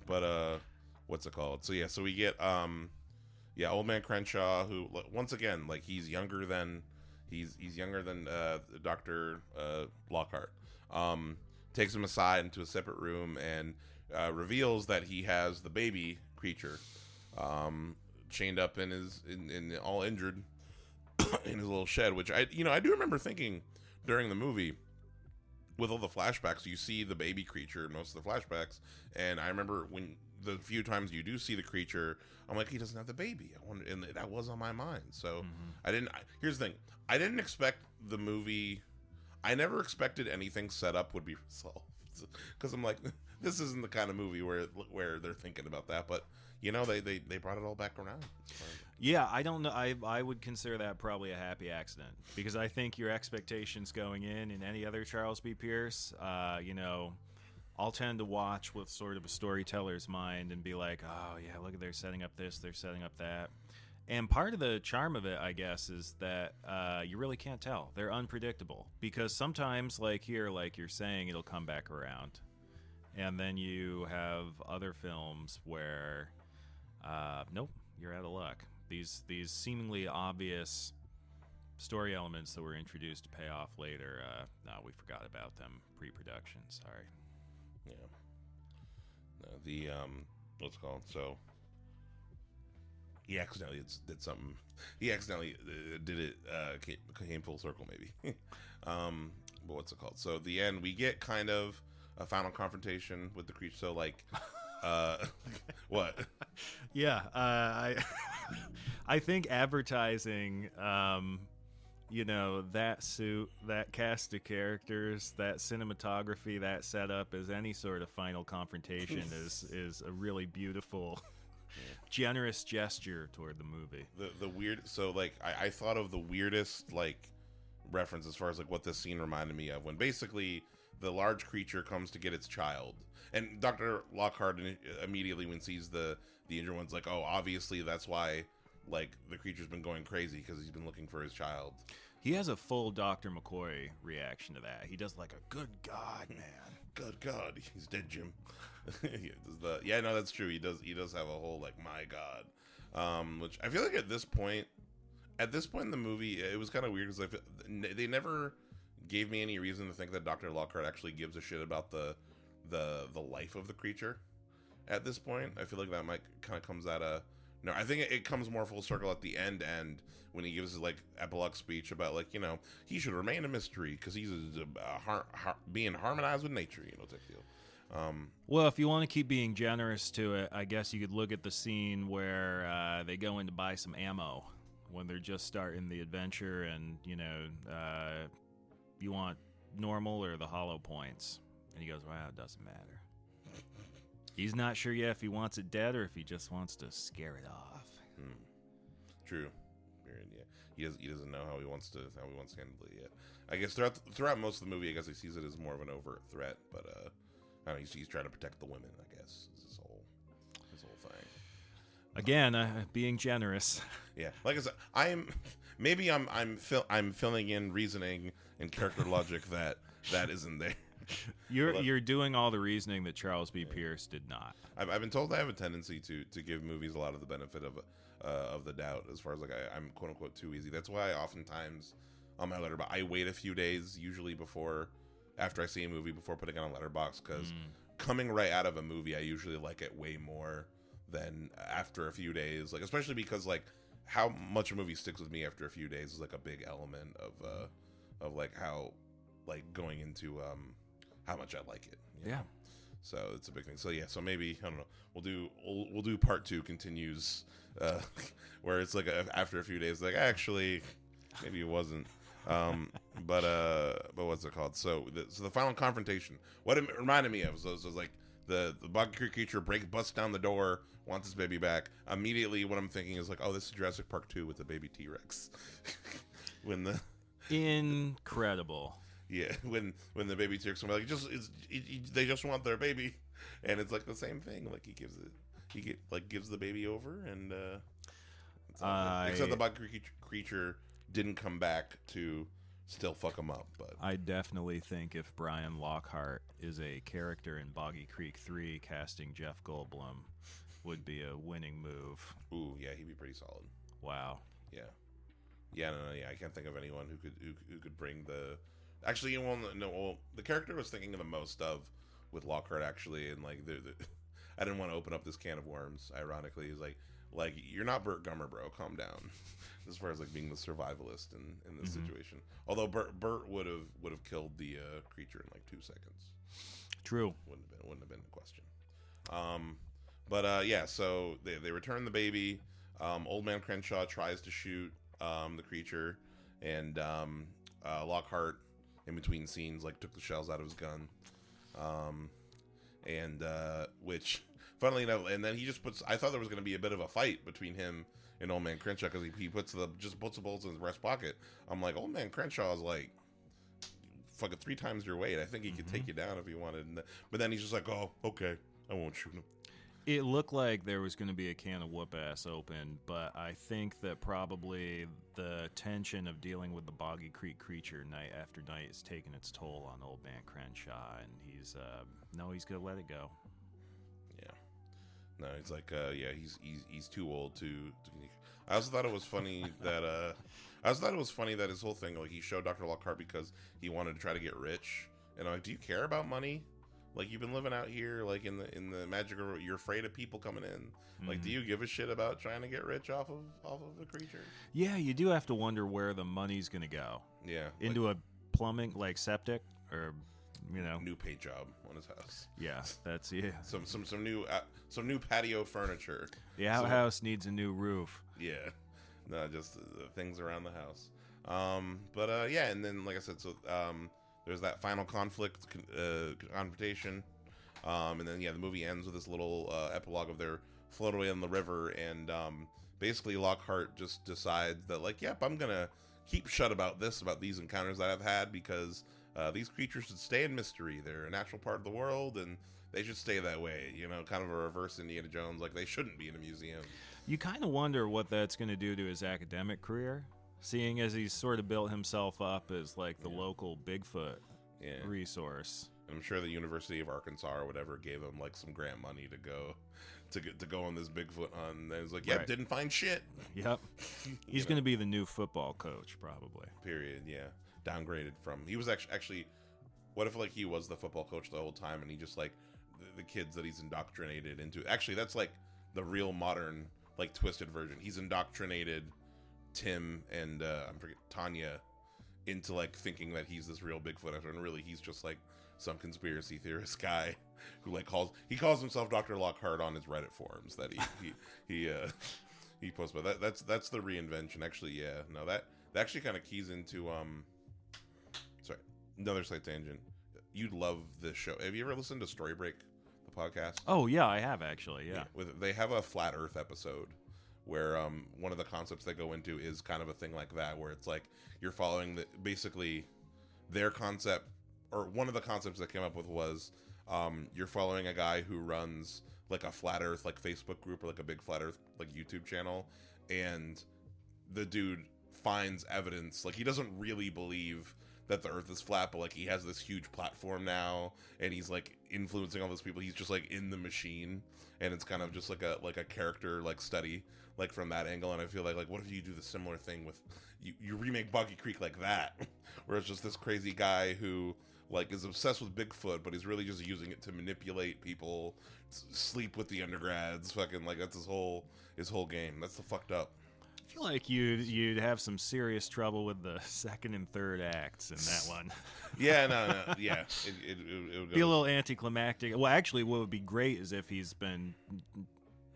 But what's it called? So yeah, so we get Old Man Crenshaw, who once again, like he's younger than Dr. Lockhart. Takes him aside into a separate room and reveals that he has the baby creature chained up in all injured in his little shed, which I do remember thinking during the movie with all the flashbacks, you see the baby creature most of the flashbacks, and I remember when the few times you do see the creature, I'm like, he doesn't have the baby. I wonder, and that was on my mind. So here's the thing, I didn't expect the movie. I never expected anything set up would be resolved, because I'm like, this isn't the kind of movie where they're thinking about that. But they brought it all back around. Yeah, I don't know. I would consider that probably a happy accident, because I think your expectations going in any other Charles B. Pierce, I'll tend to watch with sort of a storyteller's mind and be like, oh yeah, look, they're setting up this, they're setting up that. And part of the charm of it, I guess, is that you really can't tell. They're unpredictable, because sometimes, like here, like you're saying, it'll come back around. And then you have other films where, nope, you're out of luck. These seemingly obvious story elements that were introduced to pay off later, no, we forgot about them pre-production. Sorry. Yeah. No, the what's it called? So he accidentally did something. He accidentally did it. Came full circle, maybe. But what's it called? So at the end, we get kind of a final confrontation with the creature. So like, what? Yeah, I think advertising, that suit, that cast of characters, that cinematography, that setup as any sort of final confrontation is a really beautiful, generous gesture toward the movie. The weird. So like, I thought of the weirdest like reference as far as like what this scene reminded me of, when basically the large creature comes to get its child, and Dr. Lockhart immediately, when sees the injured one's like, oh, obviously that's why like the creature's been going crazy, because he's been looking for his child. He has a full Dr. McCoy reaction to that. He does like a good God, man. Good God, he's dead, Jim. No, that's true. He does have a whole like, my God, which I feel like at this point in the movie, it was kind of weird, because they never gave me any reason to think that Dr. Lockhart actually gives a shit about the life of the creature. At this point, I feel like that might kind of comes out of no. I think it comes more full circle at the end when he gives his like epilogue speech about like, he should remain a mystery because he's being harmonized with nature, type deal. Well, if you want to keep being generous to it, I guess you could look at the scene where they go in to buy some ammo when they're just starting the adventure, and you want normal or the hollow points, and he goes, "Wow, it doesn't matter." He's not sure yet if he wants it dead or if he just wants to scare it off. True. Yeah. He doesn't know how he wants to handle it yet. I guess throughout most of the movie, I guess he sees it as more of an overt threat, but I don't know, he's trying to protect the women, I guess, is his whole thing. Again, being generous. Yeah, like I said, I'm filling in reasoning and character logic that isn't there. You're doing all the reasoning that Charles B. Pierce did not. I've been told I have a tendency to give movies a lot of the benefit of the doubt, as far as like I'm quote unquote too easy. That's why oftentimes on my Letterboxd I wait a few days, usually after I see a movie, before putting it on Letterboxd, because coming right out of a movie, I usually like it way more than after a few days. Like, especially because like how much a movie sticks with me after a few days is like a big element of like how like going into how much I like it. You know? So it's a big thing. So yeah, so maybe I don't know. We'll do part 2 continues, where it's like after a few days, like actually, maybe it wasn't. But what's it called? So the final confrontation. What it reminded me of was like the Boggy Creek creature busts down the door, wants his baby back. Immediately, what I'm thinking is like, oh, this is Jurassic Park 2 with the baby T-Rex. when the incredible. Yeah, when the baby T-Rex, like they just want their baby, and it's like the same thing. Like he gives the baby over, and except the Boggy Creek creature didn't come back to still fuck him up. But I definitely think if Brian Lockhart is a character in Boggy Creek III, casting Jeff Goldblum would be a winning move. Ooh, yeah, he'd be pretty solid. Wow. Yeah. Yeah, no, I can't think of anyone who could bring the. Actually, the character I was thinking of the most of with Lockhart, actually, and like I didn't want to open up this can of worms. Ironically, is like you're not Burt Gummer, bro. Calm down. As far as like being the survivalist in this situation, although Burt would have killed the creature in like 2 seconds. True. Wouldn't have been a question. Yeah. So they return the baby. Old Man Crenshaw tries to shoot the creature, and Lockhart, in between scenes, like took the shells out of his gun, which, funnily enough, and then he just puts. I thought there was going to be a bit of a fight between him and Old Man Crenshaw because he puts the bullets in his breast pocket. I'm like, Old Man Crenshaw is like fucking 3 times your weight. I think he could take you down if he wanted. But then he's just like, oh, okay, I won't shoot him. It looked like there was going to be a can of whoop ass open, but I think that probably the tension of dealing with the Boggy Creek creature night after night is taking its toll on Old Man Crenshaw, and he's going to let it go. Yeah. No, he's like, he's too old to. I also thought it was funny that his whole thing, like, he showed Dr. Lockhart because he wanted to try to get rich, and I'm like, do you care about money? Like, you've been living out here, like, in the magical world. You're afraid of people coming in. Like, do you give a shit about trying to get rich off of a creature? Yeah, you do have to wonder where the money's going to go. Yeah. Into a plumbing, like, septic, or, new paint job on his house. Yeah, that's some new patio furniture. The outhouse needs a new roof. Yeah. No, just the things around the house. Yeah, and then, like I said, so, there's that final confrontation, and then the movie ends with this little epilogue of their float away on the river, and basically Lockhart just decides that, like, yep, I'm gonna keep shut about these encounters that I've had because these creatures should stay in mystery. They're a natural part of the world, and they should stay that way. Kind of a reverse Indiana Jones. Like, they shouldn't be in a museum. You kind of wonder what that's going to do to his academic career. Seeing as he's sort of built himself up as like the local Bigfoot resource, and I'm sure the University of Arkansas or whatever gave him like some grant money to go on this Bigfoot hunt. And it was like, yep, didn't find shit. Yep, he's going to be the new football coach probably. Period. Yeah, downgraded from he was actually. What if like he was the football coach the whole time and he just like the kids that he's indoctrinated into? Actually, that's like the real modern like twisted version. He's indoctrinated Tim and Tanya into like thinking that he's this real Bigfoot actor, and really he's just like some conspiracy theorist guy who like calls himself Dr. Lockhart on his Reddit forums that he posts. But that's the reinvention. Actually, yeah, no, that actually kind of keys into sorry, another slight tangent. You'd love this show. Have you ever listened to Story Break, the podcast? Oh yeah, I have actually. Yeah, they have a flat Earth episode where one of the concepts they go into is kind of a thing like that, where it's like you're following basically their concept, or one of the concepts that came up with was you're following a guy who runs like a flat Earth like Facebook group or like a big flat Earth like YouTube channel, and the dude finds evidence, like he doesn't really believe that the Earth is flat, but like he has this huge platform now, and he's like influencing all those people. He's just like in the machine, and it's kind of just like a character like study like from that angle. And I feel like what if you do the similar thing with you remake Boggy Creek like that, where it's just this crazy guy who like is obsessed with Bigfoot, but he's really just using it to manipulate people, sleep with the undergrads, fucking like that's his whole game. That's the fucked up. I feel like you'd have some serious trouble with the second and third acts in that one. Yeah, no, yeah, it would Be a little anticlimactic. Well, actually, what would be great is if he's been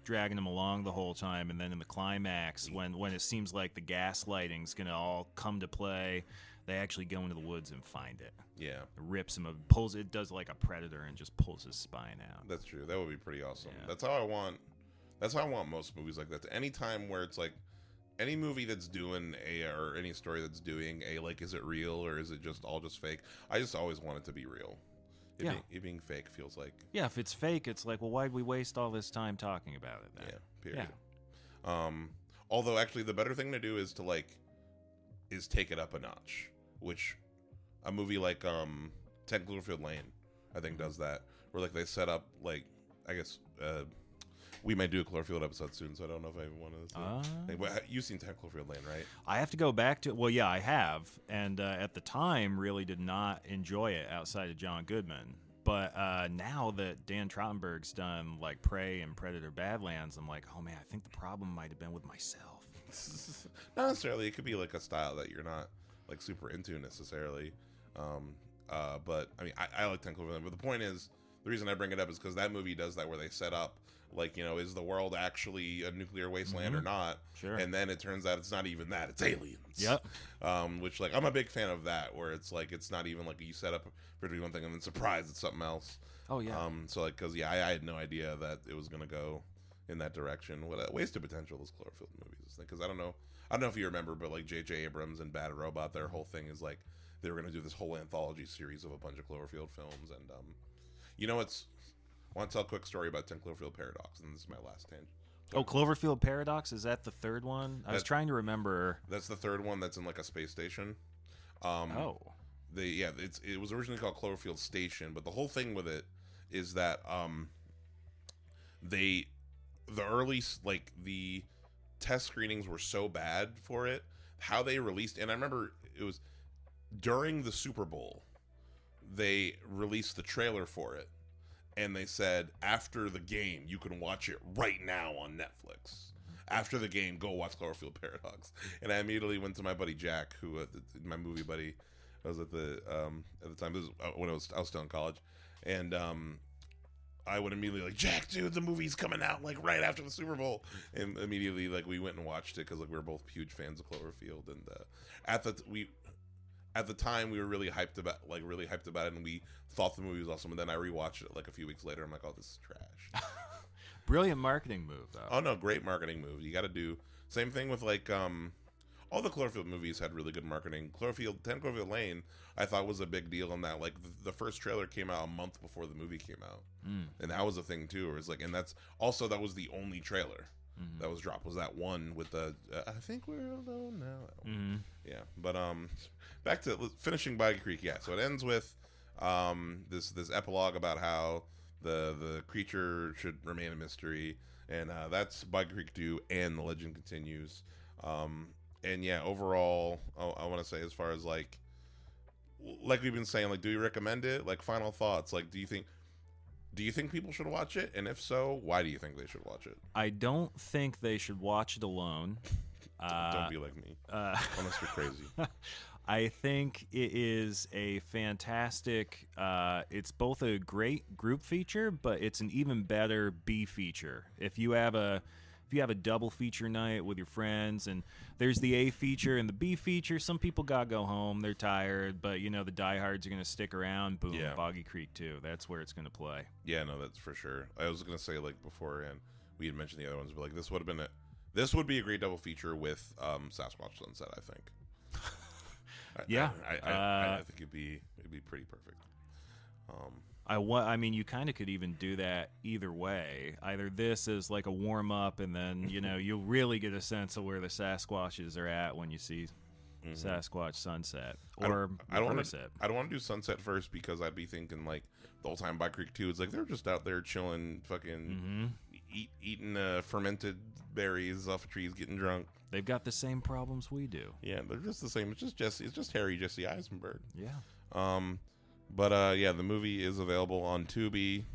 dragging him along the whole time, and then in the climax, when it seems like the gaslighting's gonna all come to play, they actually go into the woods and find it. Yeah, It rips him, pulls it, does like a predator, and just pulls his spine out. that's true. That would be pretty awesome. Yeah. That's how I want. That's how I want most movies like that. Any time where it's like any movie that's doing or any story that's doing like, is it real or is it just all just fake? I just always want it to be real. It being fake feels like if it's fake, it's like, well, why'd we waste all this time talking about it then? Yeah, period. Although actually the better thing to do is take it up a notch, which a movie like 10 Cloverfield Lane I think does that, where like they set up like, I guess we might do a Cloverfield episode soon, so I don't know if I want to you've seen 10 Cloverfield Lane, right? I have to go back to, well, yeah, I have, and at the time really did not enjoy it outside of John Goodman. But now that Dan Trottenberg's done like Prey and Predator Badlands, I'm like, oh man, I think the problem might have been with myself. Not necessarily. It could be like a style that you're not like super into necessarily. But I mean, I like 10 Cloverfield Lane. But the point is, the reason I bring it up is because that movie does that, where they set up like, you know, is the world actually a nuclear wasteland or not? Sure. And then it turns out it's not even that; it's aliens. Yep. Which like I'm a big fan of that, where it's like it's not even like you set up for it to be one thing and then surprise it's something else. Oh yeah. So like, because I had no idea that it was gonna go in that direction. What a wasted potential those Cloverfield movies. Because I don't know if you remember, but like J.J. Abrams and Bad Robot, their whole thing is like they were gonna do this whole anthology series of a bunch of Cloverfield films, and you know, I want to tell a quick story about 10 Cloverfield Paradox, and this is my last tangent. Oh, Cloverfield Paradox, is that the third one? I was trying to remember. That's the third one. That's in like a space station. It was originally called Cloverfield Station, but the whole thing with it is that the test screenings were so bad for it, how they released, and I remember it was during the Super Bowl, they released the trailer for it, and they said after the game you can watch it right now on Netflix. After the game, go watch Cloverfield Paradox. And I immediately went to my buddy Jack, who my movie buddy. I was at the time. This was when I was still in college, and I would immediately like, Jack, dude, the movie's coming out like right after the Super Bowl, and immediately like we went and watched it because like we were both huge fans of Cloverfield, and at the time we were really hyped about it, and we thought the movie was awesome. And then I rewatched it like a few weeks later. I'm like, oh, this is trash. Brilliant marketing move, though. Oh no, great marketing move. You got to do same thing with like all the Cloverfield movies had really good marketing. 10 Cloverfield Lane, I thought was a big deal in that like the first trailer came out a month before the movie came out, and that was a thing too. It was like, and that was the only trailer that was dropped, was that one with the I think we're alone now. Yeah, but back to finishing Boggy Creek. Yeah, so it ends with this epilogue about how the creature should remain a mystery, and that's Boggy Creek II, and the legend continues. And yeah, overall, I want to say, as far as like we've been saying, like, do you recommend it? Like, final thoughts. Like, do you think people should watch it? And if so, why do you think they should watch it? I don't think they should watch it alone. Don't be like me, unless you're crazy. I think it is a fantastic, it's both a great group feature, but it's an even better B feature. If you have a double feature night with your friends, and there's the A feature and the B feature, some people gotta go home, they're tired, but you know the diehards are gonna stick around. Boom, yeah. Boggy Creek II, that's where it's gonna play. Yeah, no, that's for sure. I was gonna say, like, beforehand we had mentioned the other ones, but like this would be a great double feature with Sasquatch Sunset, I think. Yeah, I think it'd be pretty perfect. I mean, you kind of could even do that either way. Either this is like a warm up, and then you know you'll really get a sense of where the Sasquatches are at when you see Sasquatch Sunset, or I don't want to do Sunset first, because I'd be thinking like the whole time by Creek II, it's like they're just out there chilling, fucking eating fermented berries off of trees, getting drunk. They've got the same problems we do. Yeah, they're just the same. It's just Harry Jesse Eisenberg. Yeah. But yeah, the movie is available on Tubi.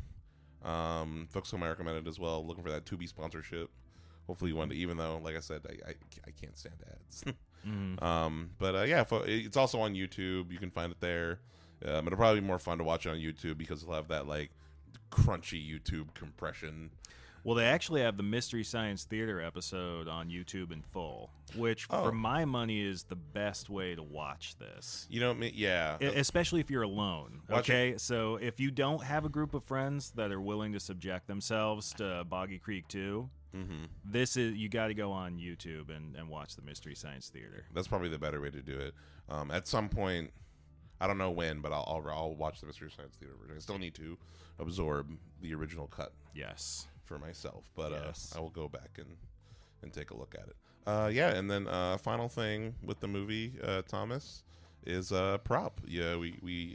Folks Home I recommend it as well. Looking for that Tubi sponsorship. Hopefully one day, even though, like I said, I can't stand ads. But yeah, it's also on YouTube. You can find it there. It'll probably be more fun to watch it on YouTube because it'll have that like crunchy YouTube compression. Well, they actually have the Mystery Science Theater episode on YouTube in full, which for my money is the best way to watch this. You know, yeah. Especially if you're alone. Okay, so if you don't have a group of friends that are willing to subject themselves to Boggy Creek II, this is you got to go on YouTube and watch the Mystery Science Theater. That's probably the better way to do it. At some point, I don't know when, but I'll watch the Mystery Science Theater version. I still need to absorb the original cut. Yes. For myself, but I will go back and take a look at it. Yeah, and then final thing with the movie, Thomas, is prop. Yeah, we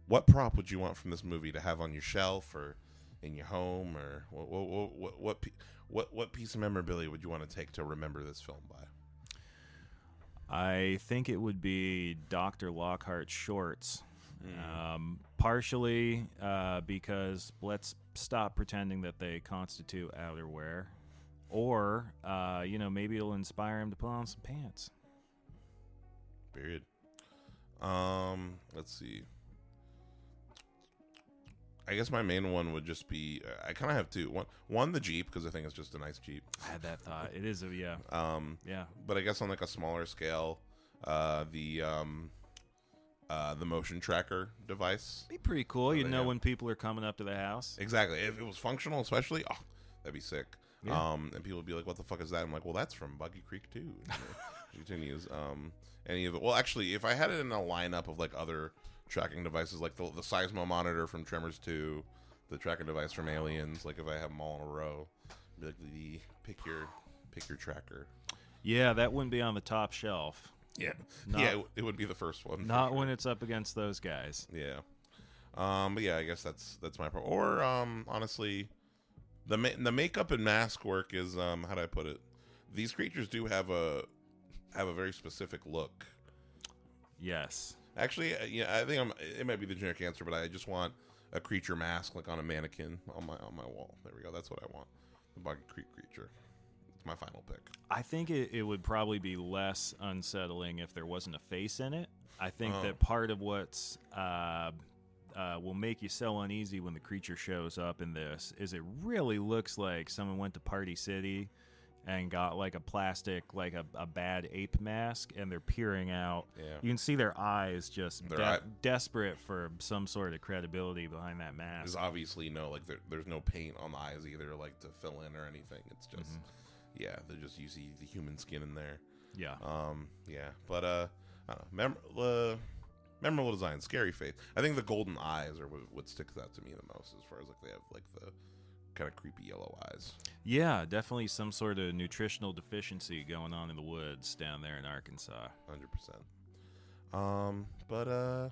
what prop would you want from this movie to have on your shelf or in your home, or what piece of memorabilia would you want to take to remember this film by? I think it would be Dr. Lockhart's shorts. Partially because let's stop pretending that they constitute outerwear, or maybe it'll inspire him to put on some pants. Period. Let's see. I guess my main one would just be I kind of have two. One the Jeep, because I think it's just a nice Jeep. I had that thought. It is yeah. But I guess on like a smaller scale, the motion tracker device. Be pretty cool. You know when people are coming up to the house. Exactly. If it was functional, especially, that'd be sick. Yeah. And people would be like, "What the fuck is that?" I'm like, "Well, that's from Buggy Creek II." Continues. Any of it? Well, actually, if I had it in a lineup of like other tracking devices, like the Seismo monitor from Tremors 2, the tracking device from Aliens, like if I have them all in a row, it'd be like the pick your tracker. Yeah, that wouldn't be on the top shelf. Yeah, it would be the first one. Not when it's up against those guys. Yeah, but yeah, I guess that's my problem. Or honestly, the makeup and mask work is how do I put it? These creatures do have a very specific look. Yes. Actually, I think it might be the generic answer, but I just want a creature mask like on a mannequin on my wall. There we go. That's what I want. The Boggy Creek creature. It's my final pick. I think it would probably be less unsettling if there wasn't a face in it. I think that part of what's will make you so uneasy when the creature shows up in this is it really looks like someone went to Party City and got like a plastic, like a bad ape mask, and they're peering out. Yeah. You can see their eyes just desperate for some sort of credibility behind that mask. There's obviously there's no paint on the eyes either, like to fill in or anything. It's just, they're just, you see the human skin in there. Yeah. But I don't know. Memorable design, scary face. I think the golden eyes are what sticks out to me the most, as far as like they have like the kind of creepy yellow eyes. Yeah, definitely some sort of nutritional deficiency going on in the woods down there in Arkansas. 100%. But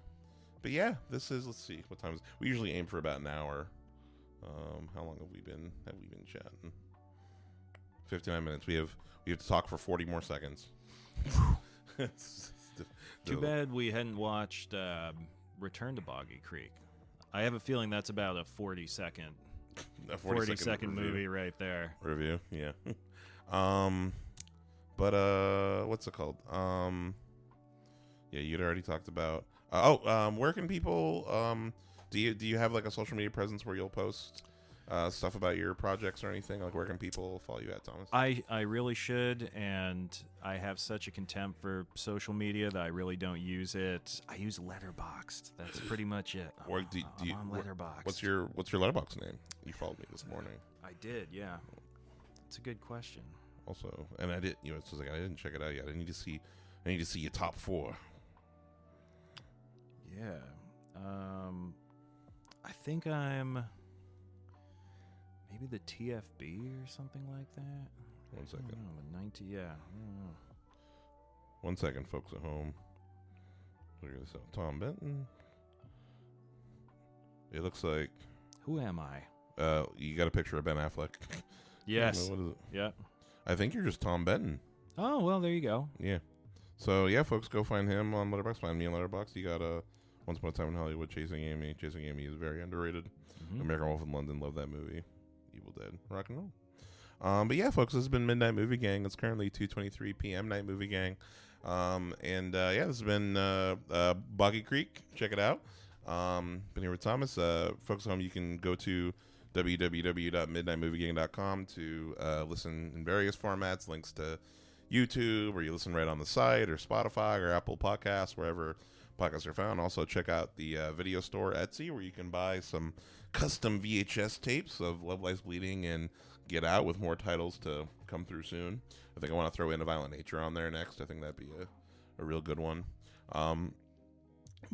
yeah, this is, let's see, what time is it? We usually aim for about an hour. How long have we been chatting? 59 minutes. We have to talk for 40 more seconds. Too bad we hadn't watched Return to Boggy Creek. I have a feeling that's about a 40-second movie right there. Review, yeah. But what's it called? Yeah, you'd already talked about. Where can people? Do you have like a social media presence where you'll post stuff about your projects or anything? Like, where can people follow you at, Thomas? I really should, and I have such a contempt for social media that I really don't use it. I use Letterboxd. That's pretty much it. Or I'm on Letterboxd. What's your Letterboxd name? You followed me this morning. I did, yeah. It's a good question. Also, and I did. It's just like I didn't check it out yet. I need to see your top 4. Yeah. I think I'm maybe the TFB or something like that. 1 second. I don't know, 90, yeah. I don't know. 1 second, folks at home. Look at this out. Tom Benton. It looks like. Who am I? You got a picture of Ben Affleck. Yes. What is it? Yeah. I think you're just Tom Benton. Oh, well, there you go. Yeah. So, yeah, folks, go find him on Letterboxd. Find me on Letterboxd. You got Once Upon a Time in Hollywood, Chasing Amy. Chasing Amy is very underrated. American Wolf in London, love that movie. Evil Dead, rock and roll. But yeah, folks, this has been Midnight Movie Gang. It's currently 2:23 p.m. Night Movie Gang. Yeah, this has been Boggy Creek. Check it out. Been here with Thomas. Folks at home, you can go to www.midnightmoviegang.com to listen in various formats, links to YouTube, or you listen right on the site, or Spotify, or Apple Podcasts, wherever podcasts are found. Also, check out the video store Etsy, where you can buy some custom VHS tapes of Love Lies Bleeding and Get Out, with more titles to come through soon. I think I want to throw in A Violent Nature on there next. I think that'd be a real good one.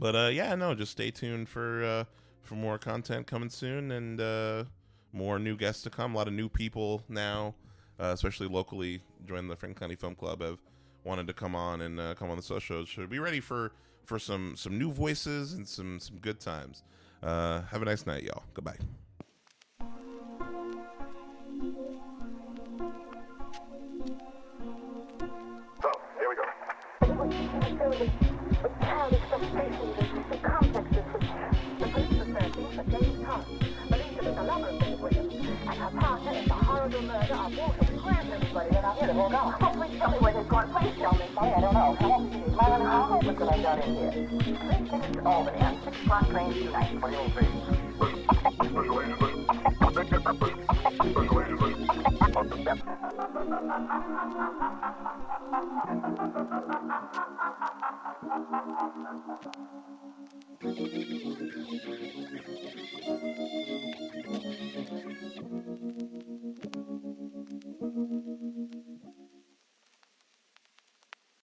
Yeah, no, just stay tuned for more content coming soon, and more new guests to come. A lot of new people now, especially locally, join the Franklin County Film Club, have wanted to come on and come on the social show. Be ready for some new voices and some good times. Have a nice night, y'all. Goodbye. So, here we go. With childish frustrations and complexes which the police are searching for James Thomas, believed to be the lover of Miss Williams, and her partner in the horrible murder of Walter. Grant everybody that I'm here to hold on. Oh, please tell me where this going. Please tell me. Sorry, I don't know. How long could I got in here? Please take us to Albany on 6 o'clock train tonight. What do you think? Special agent, special agent.